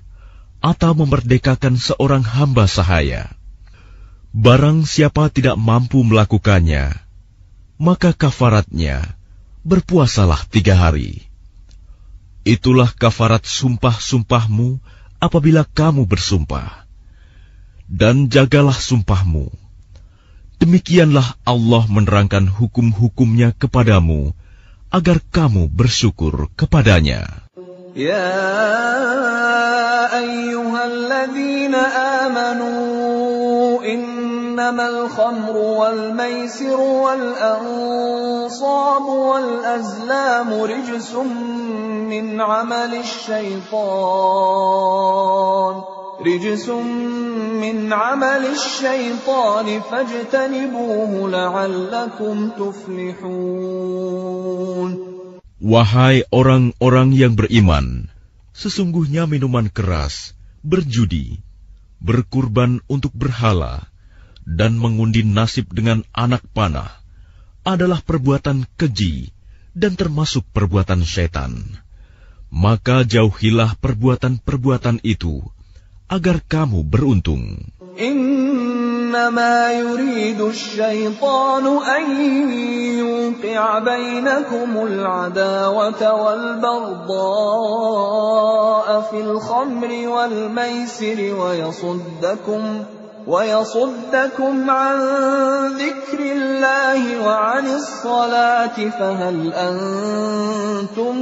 atau memerdekakan seorang hamba sahaya. Barang siapa tidak mampu melakukannya, maka kafaratnya berpuasalah 3 hari. Itulah kafarat sumpah-sumpahmu apabila kamu bersumpah. Dan jagalah sumpahmu. Demikianlah Allah menerangkan hukum-hukumnya kepadamu, agar kamu bersyukur kepadanya. Ya ayyuhalladzina amanu innamal khamru wal maisiru wal ansabu wal azlamu rijsum min amalish syaitan fajtanibuhu la'allakum tuflihun. Wahai orang-orang yang beriman, sesungguhnya minuman keras, berjudi, berkurban untuk berhala, dan mengundi nasib dengan anak panah adalah perbuatan keji dan termasuk perbuatan syaitan. Maka jauhilah perbuatan-perbuatan itu, agar kamu beruntung. Innama yuridu asy-syaitanu an yuqi'a bainakumul 'adawata wal baghdha'a fil khamri wal maisiri wa yasuddakum 'an dzikrillahi wa 'anis salati fahal antum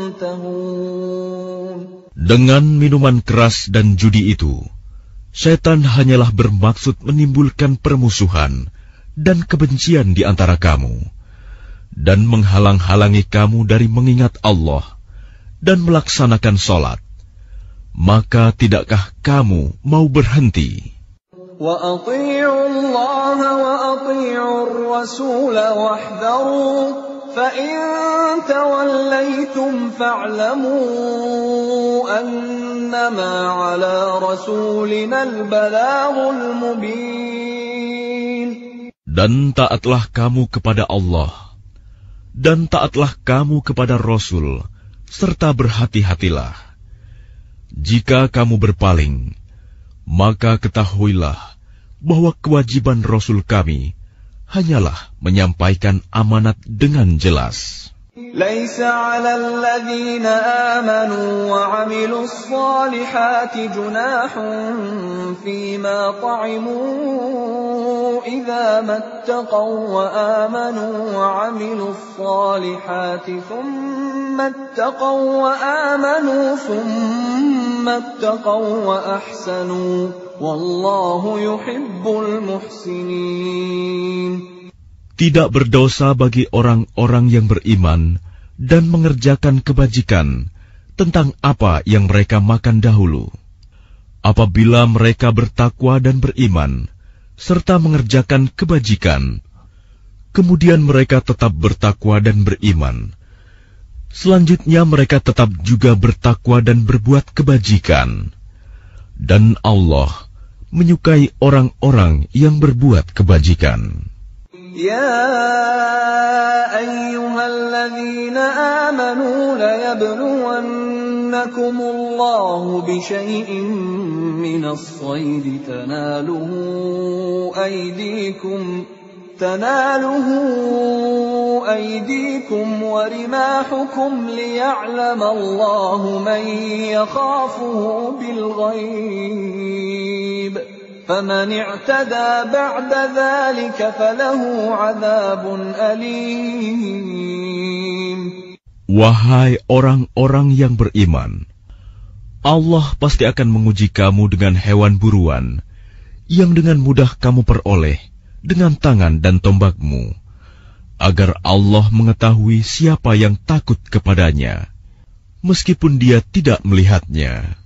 muntahun. Dengan minuman keras dan judi itu, setan hanyalah bermaksud menimbulkan permusuhan dan kebencian di antara kamu, dan menghalang-halangi kamu dari mengingat Allah dan melaksanakan sholat. Maka tidakkah kamu mau berhenti? Wa ati'u Allah wa ati'u ar-rasul wahdharu فَإِن تَوَلَّيْتُمْ فَاعْلَمُوا أَنَّمَا عَلَى رَسُولِنَا الْبَلَاغُ الْمُبِينُ. Dan taatlah kamu kepada Allah, dan taatlah kamu kepada Rasul, serta berhati-hatilah. Jika kamu berpaling, maka ketahuilah bahwa kewajiban Rasul kami hanyalah menyampaikan amanat dengan jelas. لَيْسَ عَلَى الَّذِينَ آمَنُوا وَعَمِلُوا الصَّالِحَاتِ جُنَاحٌ فِيمَا طَعِمُوا إِذَا مَا اتَّقَوا وَآمَنُوا وَعَمِلُوا الصَّالِحَاتِ ثُمَّ اتَّقَوا وَآمَنُوا ثُمَّ اتَّقَوا وَأَحْسَنُوا وَاللَّهُ يُحِبُّ الْمُحْسِنِينَ. Tidak berdosa bagi orang-orang yang beriman dan mengerjakan kebajikan tentang apa yang mereka makan dahulu. Apabila mereka bertakwa dan beriman, serta mengerjakan kebajikan, kemudian mereka tetap bertakwa dan beriman. Selanjutnya mereka tetap juga bertakwa dan berbuat kebajikan. Dan Allah menyukai orang-orang yang berbuat kebajikan. يا أيها الذين آمنوا ليبلونكم الله بشيء من الصيد تناله أيديكم ورماحكم ليعلم الله من يخافه بالغيب فمن اعتدى بعد ذلك فله عذاب أليم. Wahai orang-orang yang beriman, Allah pasti akan menguji kamu dengan hewan buruan yang dengan mudah kamu peroleh dengan tangan dan tombakmu, agar Allah mengetahui siapa yang takut kepadanya, meskipun dia tidak melihatnya.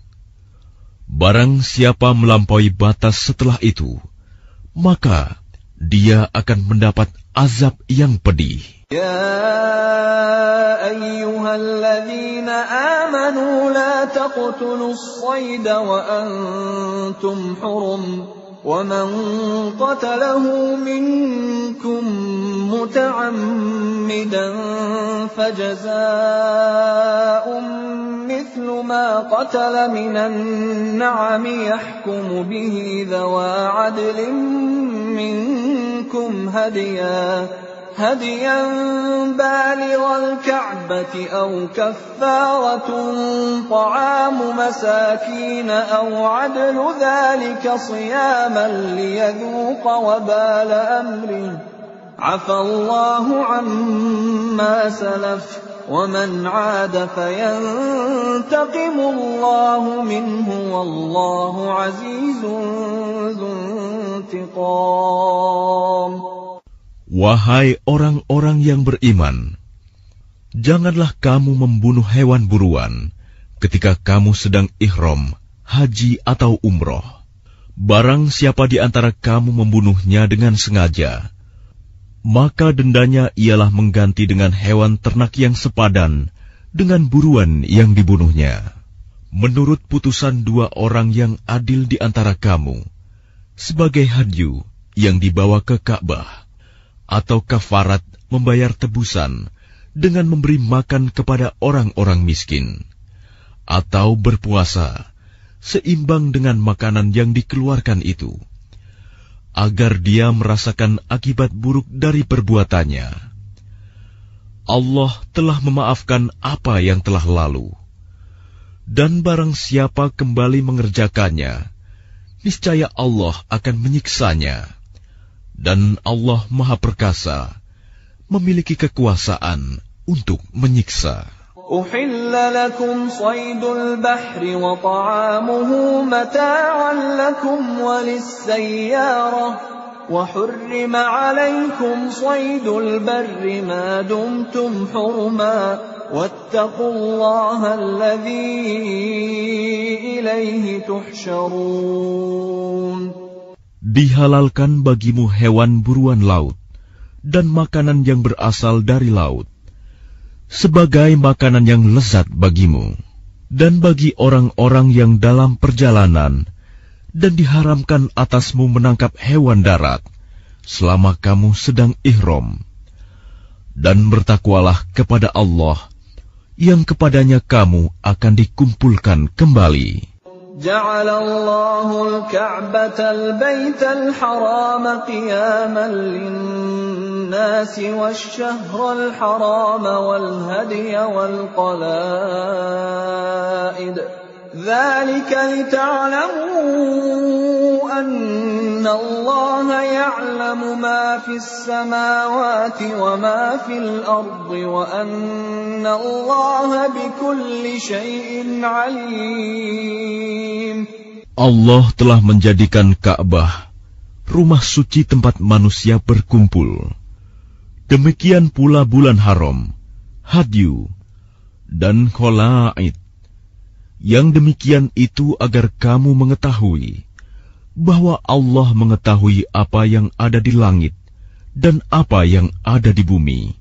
Barang siapa melampaui batas setelah itu, maka dia akan mendapat azab yang pedih. يا أيها الذين آمنوا لا تقتلوا الصيد وأنتم حرم ومن قتله منكم متعمدا فجزاء مثل ما قتل من النعم يحكم به ذوى عدل منكم هديا بالغ الكعبة أو كفارة طعام مساكين أو عدل ذلك صياما ليذوق وبال أمره عفى الله عما سلف ومن عاد فينتقم الله منه والله عزيز ذو انتقام. Wahai orang-orang yang beriman, janganlah kamu membunuh hewan buruan ketika kamu sedang ihram, haji atau umroh. Barang siapa di antara kamu membunuhnya dengan sengaja, maka dendanya ialah mengganti dengan hewan ternak yang sepadan dengan buruan yang dibunuhnya. Menurut putusan dua orang yang adil di antara kamu, sebagai hadyu yang dibawa ke Ka'bah, atau kafarat membayar tebusan dengan memberi makan kepada orang-orang miskin, atau berpuasa seimbang dengan makanan yang dikeluarkan itu, agar dia merasakan akibat buruk dari perbuatannya. Allah telah memaafkan apa yang telah lalu, dan barang siapa kembali mengerjakannya, niscaya Allah akan menyiksanya. Dan Allah Maha Perkasa, memiliki kekuasaan untuk menyiksa. أحل لكم صيد البحر وطعامه متاعا لكم وللسيارة وحرم عليكم صيد البر ما دمتم حرما واتقوا الله الذي إليه تحشرون. Dihalalkan bagimu hewan buruan laut dan makanan yang berasal dari laut, sebagai makanan yang lezat bagimu, dan bagi orang-orang yang dalam perjalanan, dan diharamkan atasmu menangkap hewan darat selama kamu sedang ihram. Dan bertakwalah kepada Allah, yang kepadanya kamu akan dikumpulkan kembali. جعل الله الكعبة البيت الحرام قياما للناس والشهر الحرام والهدي والقلائد ذلك لتعلموا أن الله يعلم ما في السماوات وما في الأرض وأن الله بكل شيء عليم. Allah telah menjadikan Ka'bah rumah suci tempat manusia berkumpul. Demikian pula bulan haram, hadyu, dan kholaid. Yang demikian itu agar kamu mengetahui bahwa Allah mengetahui apa yang ada di langit dan apa yang ada di bumi,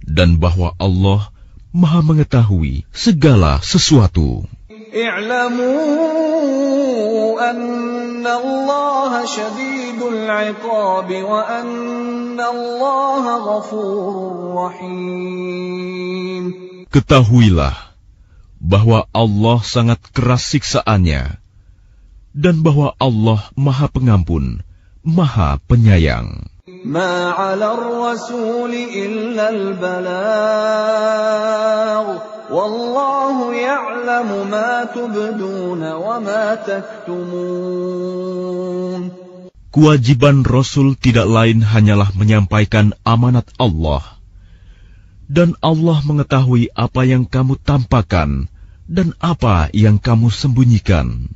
dan bahwa Allah Maha mengetahui segala sesuatu. I'lamu anna Allah syadidul 'iqab wa anna Allah ghafurur rahim. Ketahuilah bahwa Allah sangat keras siksaannya, dan bahwa Allah Maha Pengampun, Maha Penyayang. Ma 'alar rasul illa al-balagh, wallahu ya'lamu ma tubduna wa ma taktumun. Kewajiban Rasul tidak lain hanyalah menyampaikan amanat Allah, dan Allah mengetahui apa yang kamu tampakkan dan apa yang kamu sembunyikan.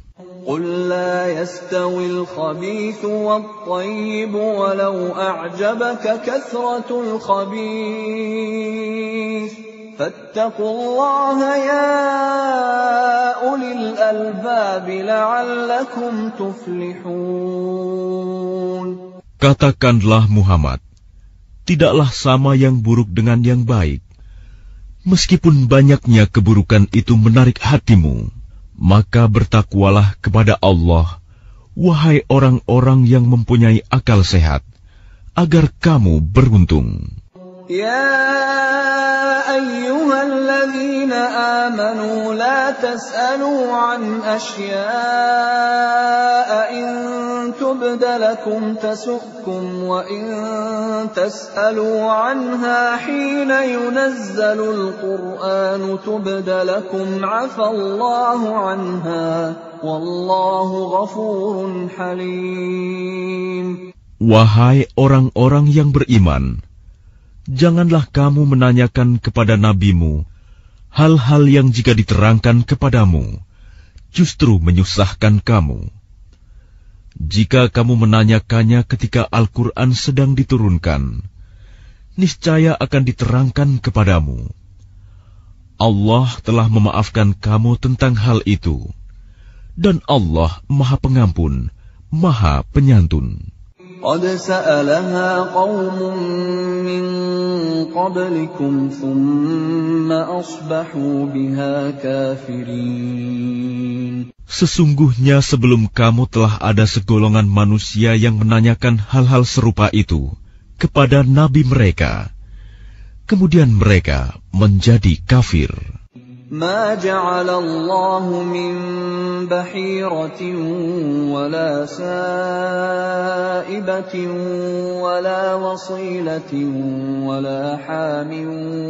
قل لا يستوي الخبيث والطيب ولو أعجبك كثرة الخبيث فاتقوا الله يا أولي الألباب لعلكم تفلحون. Katakanlah Muhammad, tidaklah sama yang buruk dengan yang baik. Meskipun banyaknya keburukan itu menarik hatimu, maka bertakwalah kepada Allah, wahai orang-orang yang mempunyai akal sehat, agar kamu beruntung. Ya ayyuhalladzina amanu la tas'alu an asya'a in tubda lakum tasukkum wa in tas'alu anha hina yunazzalul qur'anu tubda lakum 'afallahu anha wallahu ghafurun halim. Wahai orang-orang yang beriman, janganlah kamu menanyakan kepada nabimu hal-hal yang jika diterangkan kepadamu justru menyusahkan kamu. Jika kamu menanyakannya ketika Al-Quran sedang diturunkan, niscaya akan diterangkan kepadamu. Allah telah memaafkan kamu tentang hal itu, dan Allah Maha Pengampun, Maha Penyantun. قد سألها قوم من قبلكم ثم أصبحوا بها كافرين. Sesungguhnya sebelum kamu telah ada segolongan manusia yang menanyakan hal-hal serupa itu kepada nabi mereka, kemudian mereka menjadi kafir. ما جعل الله من بحيرة ولا سائبة ولا وصيلة ولا حام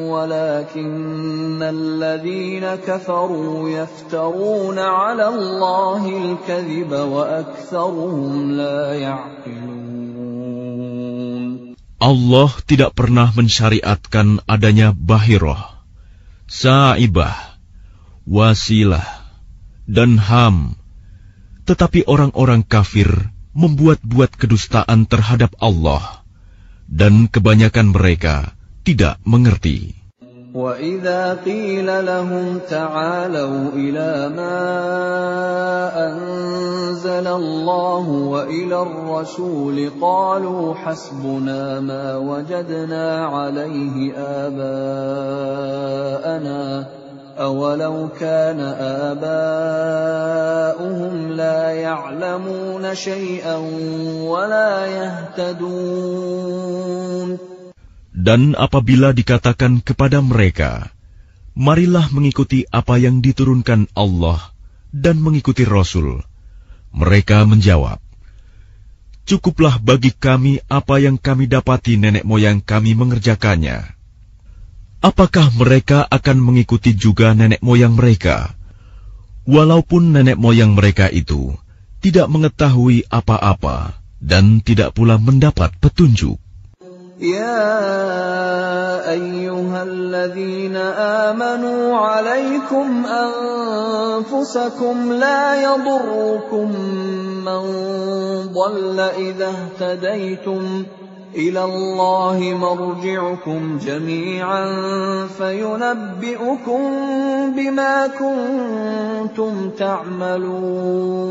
ولكن الذين كفروا يفترون على الله الكذب وأكثرهم لا يعقلون. Allah tidak pernah mensyariatkan adanya bahirah, sa'ibah, wasilah, dan ham. Tetapi orang-orang kafir membuat-buat kedustaan terhadap Allah, dan kebanyakan mereka tidak mengerti. وَإِذَا قِيلَ لَهُمْ تَعَالَوْا إِلَى مَا أَنزَلَ اللَّهُ وَإِلَى الرَّسُولِ قَالُوا حَسْبُنَا مَا وَجَدْنَا عَلَيْهِ آبَاءَنَا أَوَلَوْ كَانَ آبَاؤُهُمْ لَا يَعْلَمُونَ شَيْئًا وَلَا يَهْتَدُونَ. Dan apabila dikatakan kepada mereka, marilah mengikuti apa yang diturunkan Allah dan mengikuti Rasul, mereka menjawab, cukuplah bagi kami apa yang kami dapati nenek moyang kami mengerjakannya. Apakah mereka akan mengikuti juga nenek moyang mereka, walaupun nenek moyang mereka itu tidak mengetahui apa-apa dan tidak pula mendapat petunjuk? يا أيها الذين آمنوا عليكم أنفسكم لا يضركم من ضل إذا اهتديتم إلى الله مرجعكم جميعا فينبئكم بما كنتم تعملون.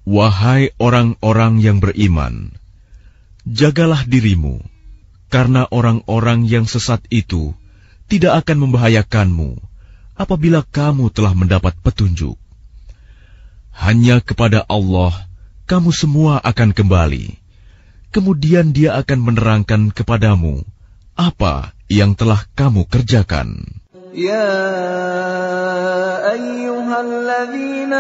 Wahai orang-orang yang beriman, jagalah dirimu, karena orang-orang yang sesat itu tidak akan membahayakanmu apabila kamu telah mendapat petunjuk. Hanya kepada Allah kamu semua akan kembali, kemudian Dia akan menerangkan kepadamu apa yang telah kamu kerjakan. يا أيها الذين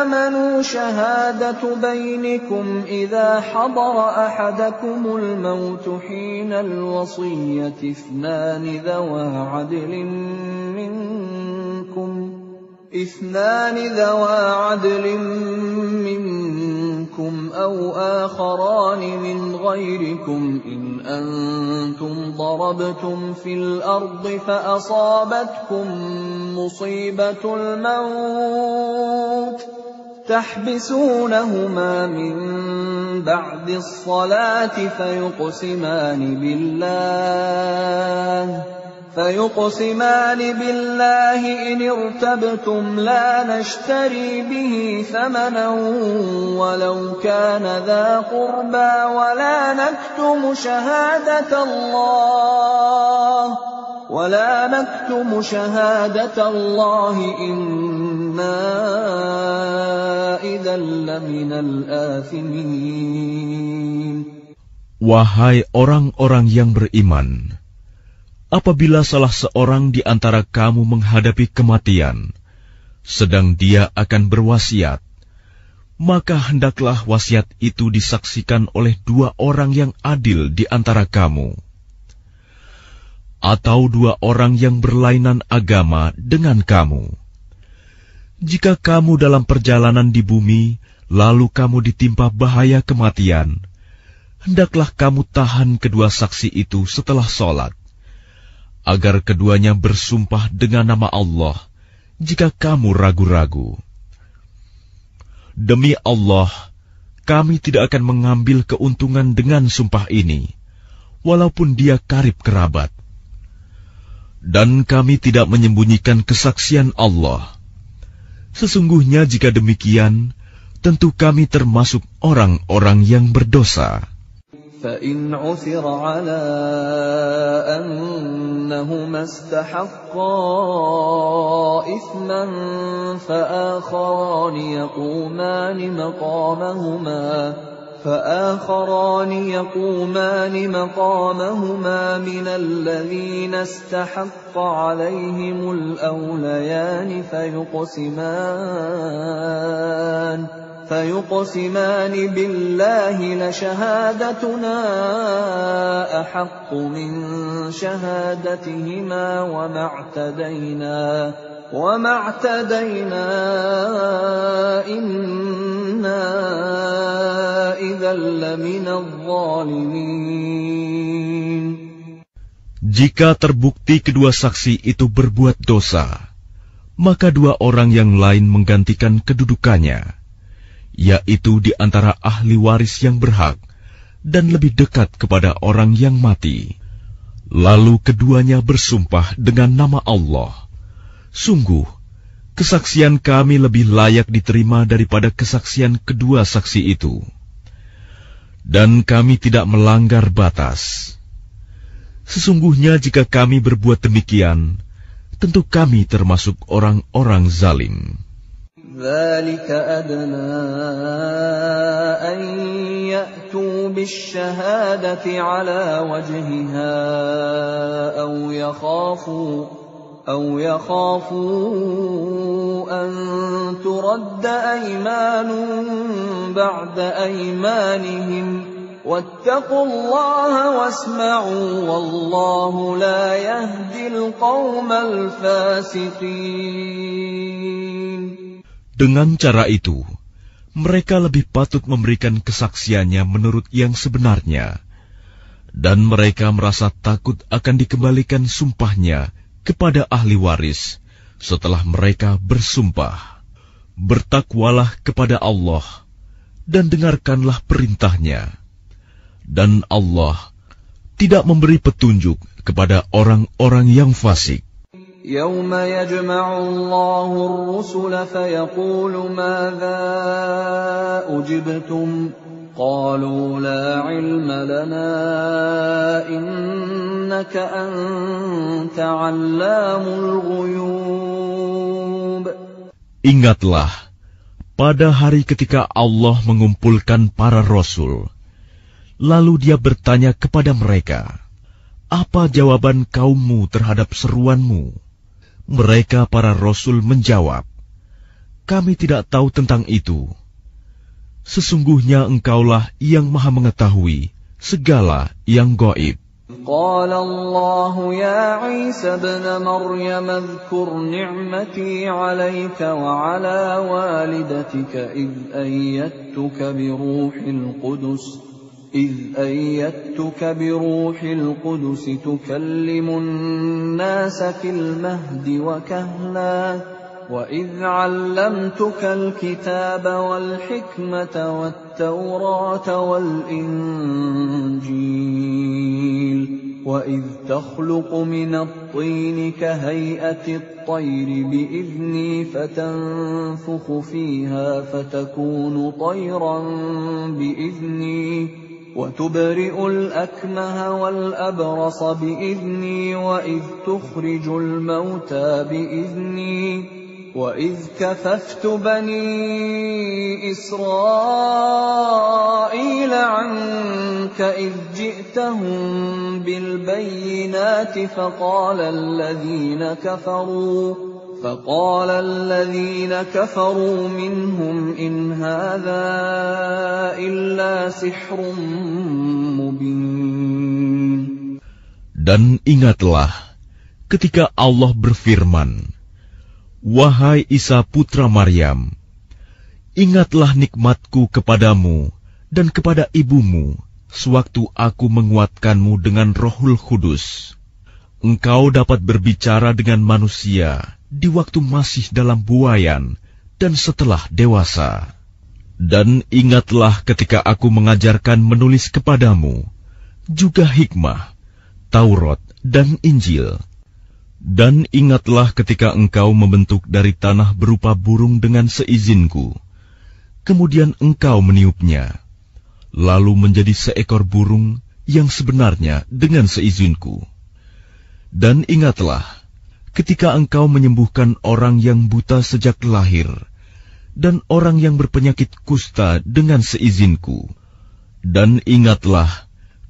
آمنوا شهادة بينكم إذا حضر أحدكم الموت حين الوصية اثنان ذوى عدل منكم أو آخران من غيركم إن أنتم ضربتم في الأرض فأصابتكم مصيبة الموت تحبسونهما من بعد الصلاة فيقسمان بالله إن ارتبتم لا نشتري به ثمنا ولو كان ذا قربى ولا نكتم شهادة الله إنا إذا لمن الآثمين. Wahai orang-orang yang beriman, apabila salah seorang di antara kamu menghadapi kematian, sedang dia akan berwasiat, maka hendaklah wasiat itu disaksikan oleh dua orang yang adil di antara kamu, atau dua orang yang berlainan agama dengan kamu. Jika kamu dalam perjalanan di bumi, lalu kamu ditimpa bahaya kematian, hendaklah kamu tahan kedua saksi itu setelah sholat, agar keduanya bersumpah dengan nama Allah jika kamu ragu-ragu. Demi Allah, kami tidak akan mengambil keuntungan dengan sumpah ini, walaupun dia karib kerabat. Dan kami tidak menyembunyikan kesaksian Allah. Sesungguhnya jika demikian, tentu kami termasuk orang-orang yang berdosa. فَإِنْ عُثِرَ عَلَىٰ أَنَّهُمَا اسْتَحَقَّا إِثْمًا فآخران يقومان مقامهما من الذين استحق عليهم الأوليان فيقسمان بالله لشهادتنا أحق من شهادتهما وما اعتدينا إنا إذا لمن الظالمين. Jika terbukti kedua saksi itu berbuat dosa, maka dua orang yang lain menggantikan kedudukannya, yaitu di antara ahli waris yang berhak dan lebih dekat kepada orang yang mati. Lalu keduanya bersumpah dengan nama Allah, sungguh, kesaksian kami lebih layak diterima daripada kesaksian kedua saksi itu. Dan kami tidak melanggar batas. Sesungguhnya jika kami berbuat demikian, tentu kami termasuk orang-orang zalim. ذلك أدنى أن يأتوا بالشهادة على وجهها أو يخافوا أن ترد أيمان بعد أيمانهم واتقوا الله واسمعوا والله لا يهدي القوم الفاسقين. Dengan cara itu, mereka lebih patut memberikan kesaksiannya menurut yang sebenarnya, dan mereka merasa takut akan dikembalikan sumpahnya kepada ahli waris setelah mereka bersumpah. Bertakwalah kepada Allah dan dengarkanlah perintahnya, dan Allah tidak memberi petunjuk kepada orang-orang yang fasik. يوم يجمع الله الرسل فيقول ماذا أجبتم قالوا لا علم لنا إنك أنت علام الغيوب. Ingatlah, pada hari ketika Allah mengumpulkan para rasul, lalu Dia bertanya kepada mereka, apa jawaban kaummu terhadap seruanmu? Mereka para rasul menjawab, kami tidak tahu tentang itu. Sesungguhnya engkaulah yang maha mengetahui segala yang gaib. قال الله يا عيسى ابن مريم اذكر نعمتي عليك وعلى والدتك إذ أيدتك بروح القدس تكلم الناس في المهد وكهلا وإذ علمتك الكتاب والحكمة والتوراة والإنجيل وإذ تخلق من الطين كهيئة الطير بإذني فتنفخ فيها فتكون طيرا بإذني وتبرئ الأكمه والأبرص بإذني وإذ تخرج الموتى بإذني وإذ كففت بني إسرائيل عنك إذ جئتهم بالبينات فقال الذين كفروا منهم إن هذا إلا سحر مبين. Dan ingatlah ketika Allah berfirman, wahai Isa putra Maryam, ingatlah nikmatku kepadamu dan kepada ibumu sewaktu aku menguatkanmu dengan Rohul Kudus. Engkau dapat berbicara dengan manusia di waktu masih dalam buayan dan setelah dewasa. Dan ingatlah ketika aku mengajarkan menulis kepadamu, juga hikmah, Taurat dan Injil. Dan ingatlah ketika engkau membentuk dari tanah berupa burung dengan seizinku, kemudian engkau meniupnya, lalu menjadi seekor burung yang sebenarnya dengan seizinku. Dan ingatlah ketika engkau menyembuhkan orang yang buta sejak lahir, dan orang yang berpenyakit kusta dengan seizinku. Dan ingatlah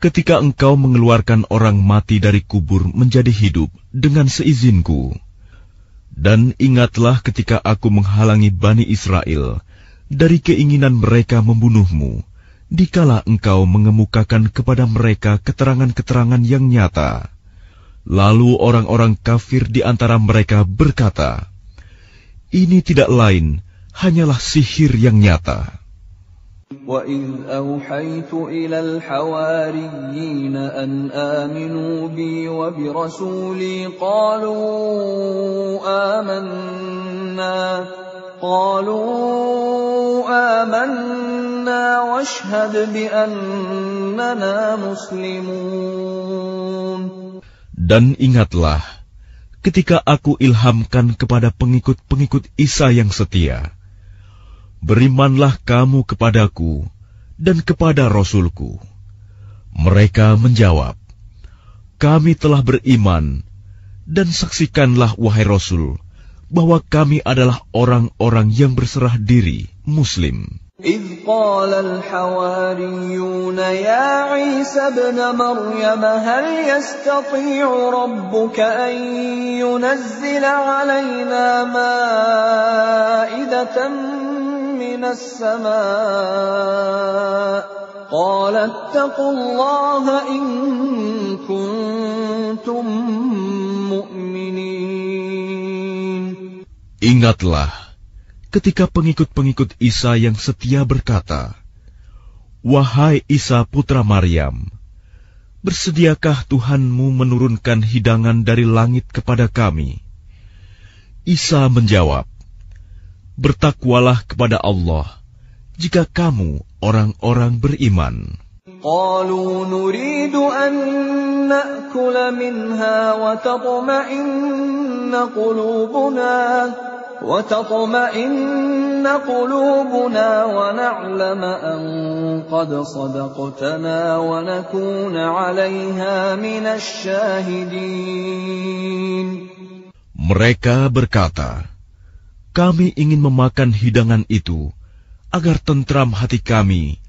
ketika engkau mengeluarkan orang mati dari kubur menjadi hidup dengan seizinku. Dan ingatlah ketika aku menghalangi Bani Israel dari keinginan mereka membunuhmu, dikala engkau mengemukakan kepada mereka keterangan-keterangan yang nyata. Lalu orang-orang kafir di antara mereka berkata, ini tidak lain, hanyalah sihir yang nyata. وَإِذْ أَوْحَيْتُ إِلَى الْحَوَارِيِّينَ أَنْ آمِنُوا بِي وَبِرَسُولِي قَالُوا آمَنَّا وَاشْهَدْ بِأَنَّنَا مُسْلِمُونَ. Dan ingatlah, ketika aku ilhamkan kepada pengikut-pengikut Isa yang setia, berimanlah kamu kepadaku dan kepada Rasulku. Mereka menjawab, kami telah beriman, dan saksikanlah wahai Rasul, bahwa kami adalah orang-orang yang berserah diri, Muslim. إذ قال الحواريون يا عيسى ابن مريم هل يستطيع ربك أن ينزل علينا مائدة من السماء قال اتقوا الله إن كنتم مؤمنين. Ingatlah ketika pengikut-pengikut Isa yang setia berkata, wahai Isa putra Maryam, bersediakah Tuhanmu menurunkan hidangan dari langit kepada kami? Isa menjawab, bertakwalah kepada Allah jika kamu orang-orang beriman. قالوا نريد أن نأكل منها وتطمئن قلوبنا ونعلم أن قد صدقتنا ونكون عليها من الشاهدين. Mereka berkata, kami ingin memakan hidangan itu agar tentram hati kami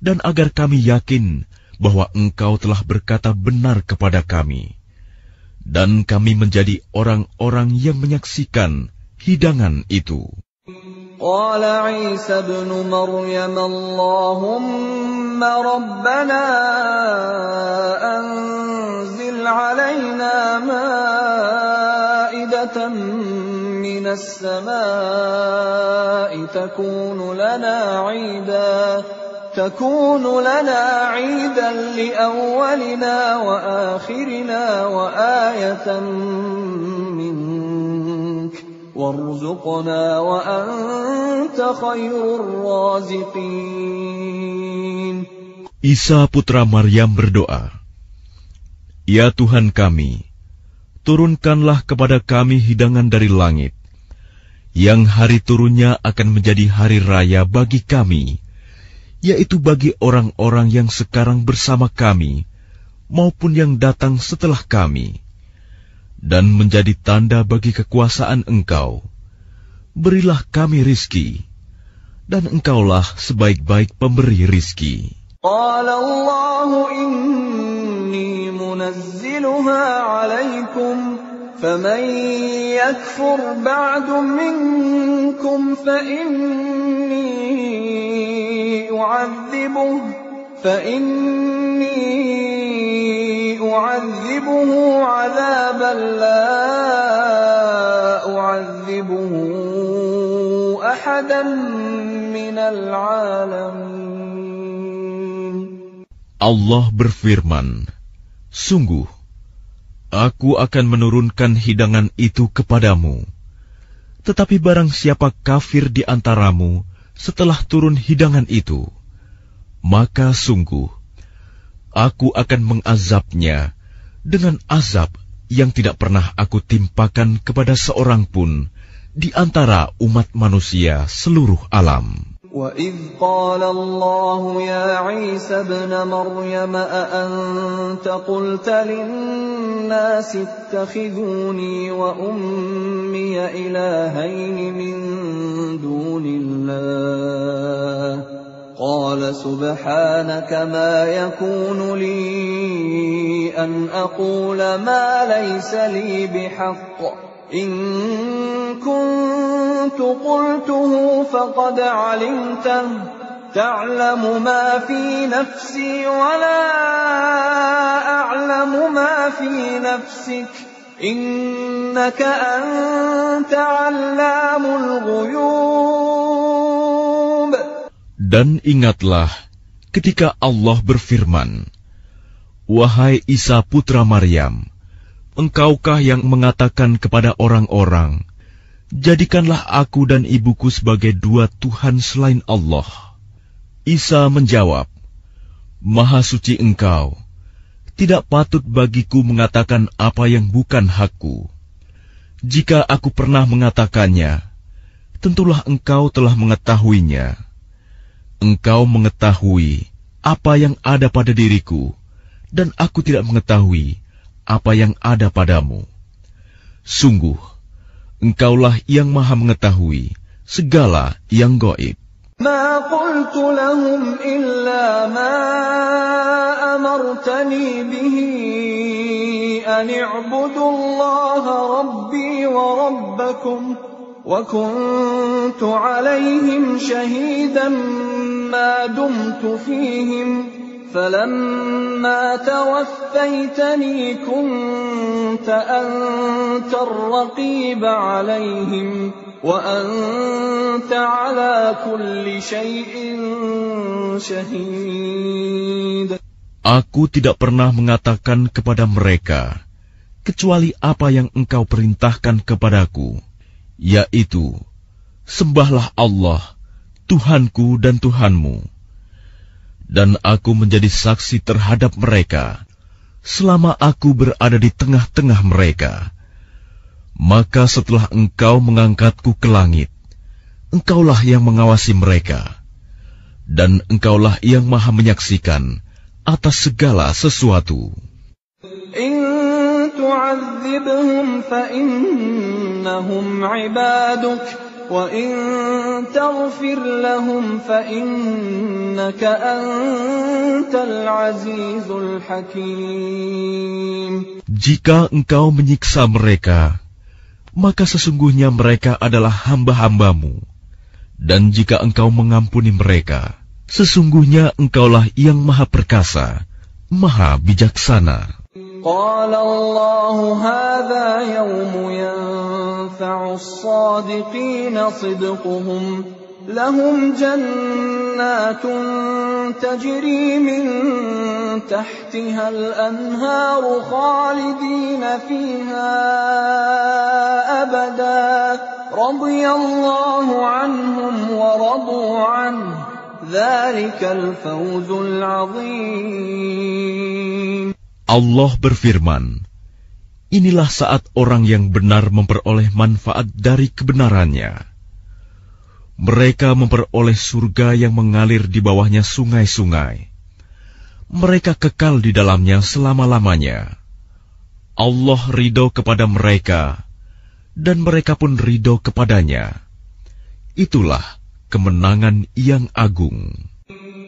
dan agar kami yakin bahwa Engkau telah berkata benar kepada kami, dan kami menjadi orang-orang yang menyaksikan hidangan itu. قال عيسى ابن مريم اللهم ربنا أنزل علينا مائدة من السماء تكون لنا عيدا لأولنا وآخرنا وآية منك وارزقنا وأنت خير الرازقين. Isa putra Maryam berdoa, ya Tuhan kami, turunkanlah kepada kami hidangan dari langit, yang hari turunnya akan menjadi hari raya bagi kami, yaitu bagi orang-orang yang sekarang bersama kami, maupun yang datang setelah kami, dan menjadi tanda bagi kekuasaan Engkau. Berilah kami rizki, dan Engkaulah sebaik-baik pemberi rizki. قال الله إني منزلها عليكم فمن يكفر بعد منكم فإني أعذبه عذابا لا أعذبه أحدا من العالمين. Allah berfirman, sungguh, aku akan menurunkan hidangan itu kepadamu. Tetapi barang siapa kafir di antaramu setelah turun hidangan itu, maka sungguh, aku akan mengazabnya dengan azab yang tidak pernah aku timpakan kepada seorang pun di antara umat manusia seluruh alam. وَإِذْ قَالَ اللَّهُ يَا عِيسَى ابْنَ مَرْيَمَ أَأَنْتَ قُلْتَ لِلنَّاسِ اتَّخِذُونِي وَأُمِّيَ إِلَٰهَيْنِ مِن دُونِ اللَّهِ قَالَ سُبْحَانَكَ مَا يَكُونُ لِي أَنْ أَقُولَ مَا لَيْسَ لِي بِحَقٍّ إن كنت قلته فقد علمته تعلم ما في نفسي ولا أعلم ما في نفسك إنك أنت علام الغيوب. Dan ingatlah ketika Allah berfirman, wahai Isa putra Maryam, engkaukah yang mengatakan kepada orang-orang, jadikanlah aku dan ibuku sebagai dua Tuhan selain Allah? Isa menjawab, Maha suci Engkau, tidak patut bagiku mengatakan apa yang bukan hakku. Jika aku pernah mengatakannya, tentulah engkau telah mengetahuinya. Engkau mengetahui apa yang ada pada diriku, dan aku tidak mengetahui apa yang ada padamu. Sungguh, engkaulah yang maha mengetahui segala yang gaib. ما قلت لهم إلا ما أمرتني به أن اعبدوا الله ربي وربكم وكنت عليهم شهيدا ما دمت فيهم فلما توفيتني كنت أنت الرقيب عليهم وأنت على كل شيء شهيد. Aku tidak pernah mengatakan kepada mereka kecuali apa yang engkau perintahkan kepadaku, yaitu, sembahlah Allah, Tuhanku dan Tuhanmu. Dan aku menjadi saksi terhadap mereka selama aku berada di tengah-tengah mereka. Maka setelah engkau mengangkatku ke langit, engkaulah yang mengawasi mereka, dan engkaulah yang maha menyaksikan atas segala sesuatu. In tu'adzibhum fa innahum 'ibaduk wa in taghfir lahum fa innaka antal 'azizul hakim. Jika engkau menyiksa mereka, maka sesungguhnya mereka adalah hamba-hambamu. Dan jika engkau mengampuni mereka, sesungguhnya engkaulah yang maha perkasa, maha bijaksana. قال الله هذا يوم ينفع الصادقين صدقهم لهم جنات تجري من تحتها الأنهار خالدين فيها أبدا رضي الله عنهم ورضوا عنه ذلك الفوز العظيم. Allah berfirman, inilah saat orang yang benar memperoleh manfaat dari kebenarannya. Mereka memperoleh surga yang mengalir di bawahnya sungai-sungai. Mereka kekal di dalamnya selama-lamanya. Allah ridho kepada mereka, dan mereka pun ridho kepadanya. Itulah kemenangan yang agung.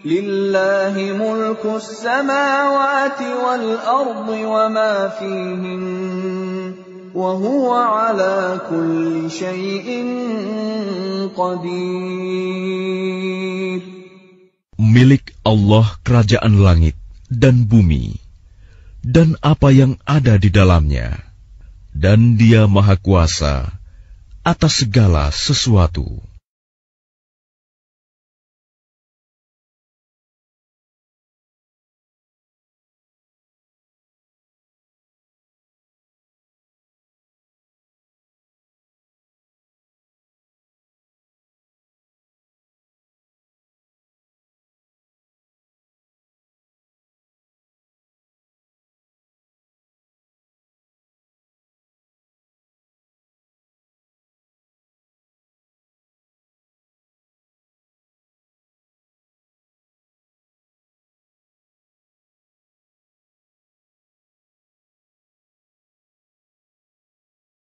Lillahi mulkus samawati wal ardi wa ma fihin wa huwa ala kulli syai'in qadir. Milik Allah kerajaan langit dan bumi dan apa yang ada di dalamnya, dan Dia maha kuasa atas segala sesuatu.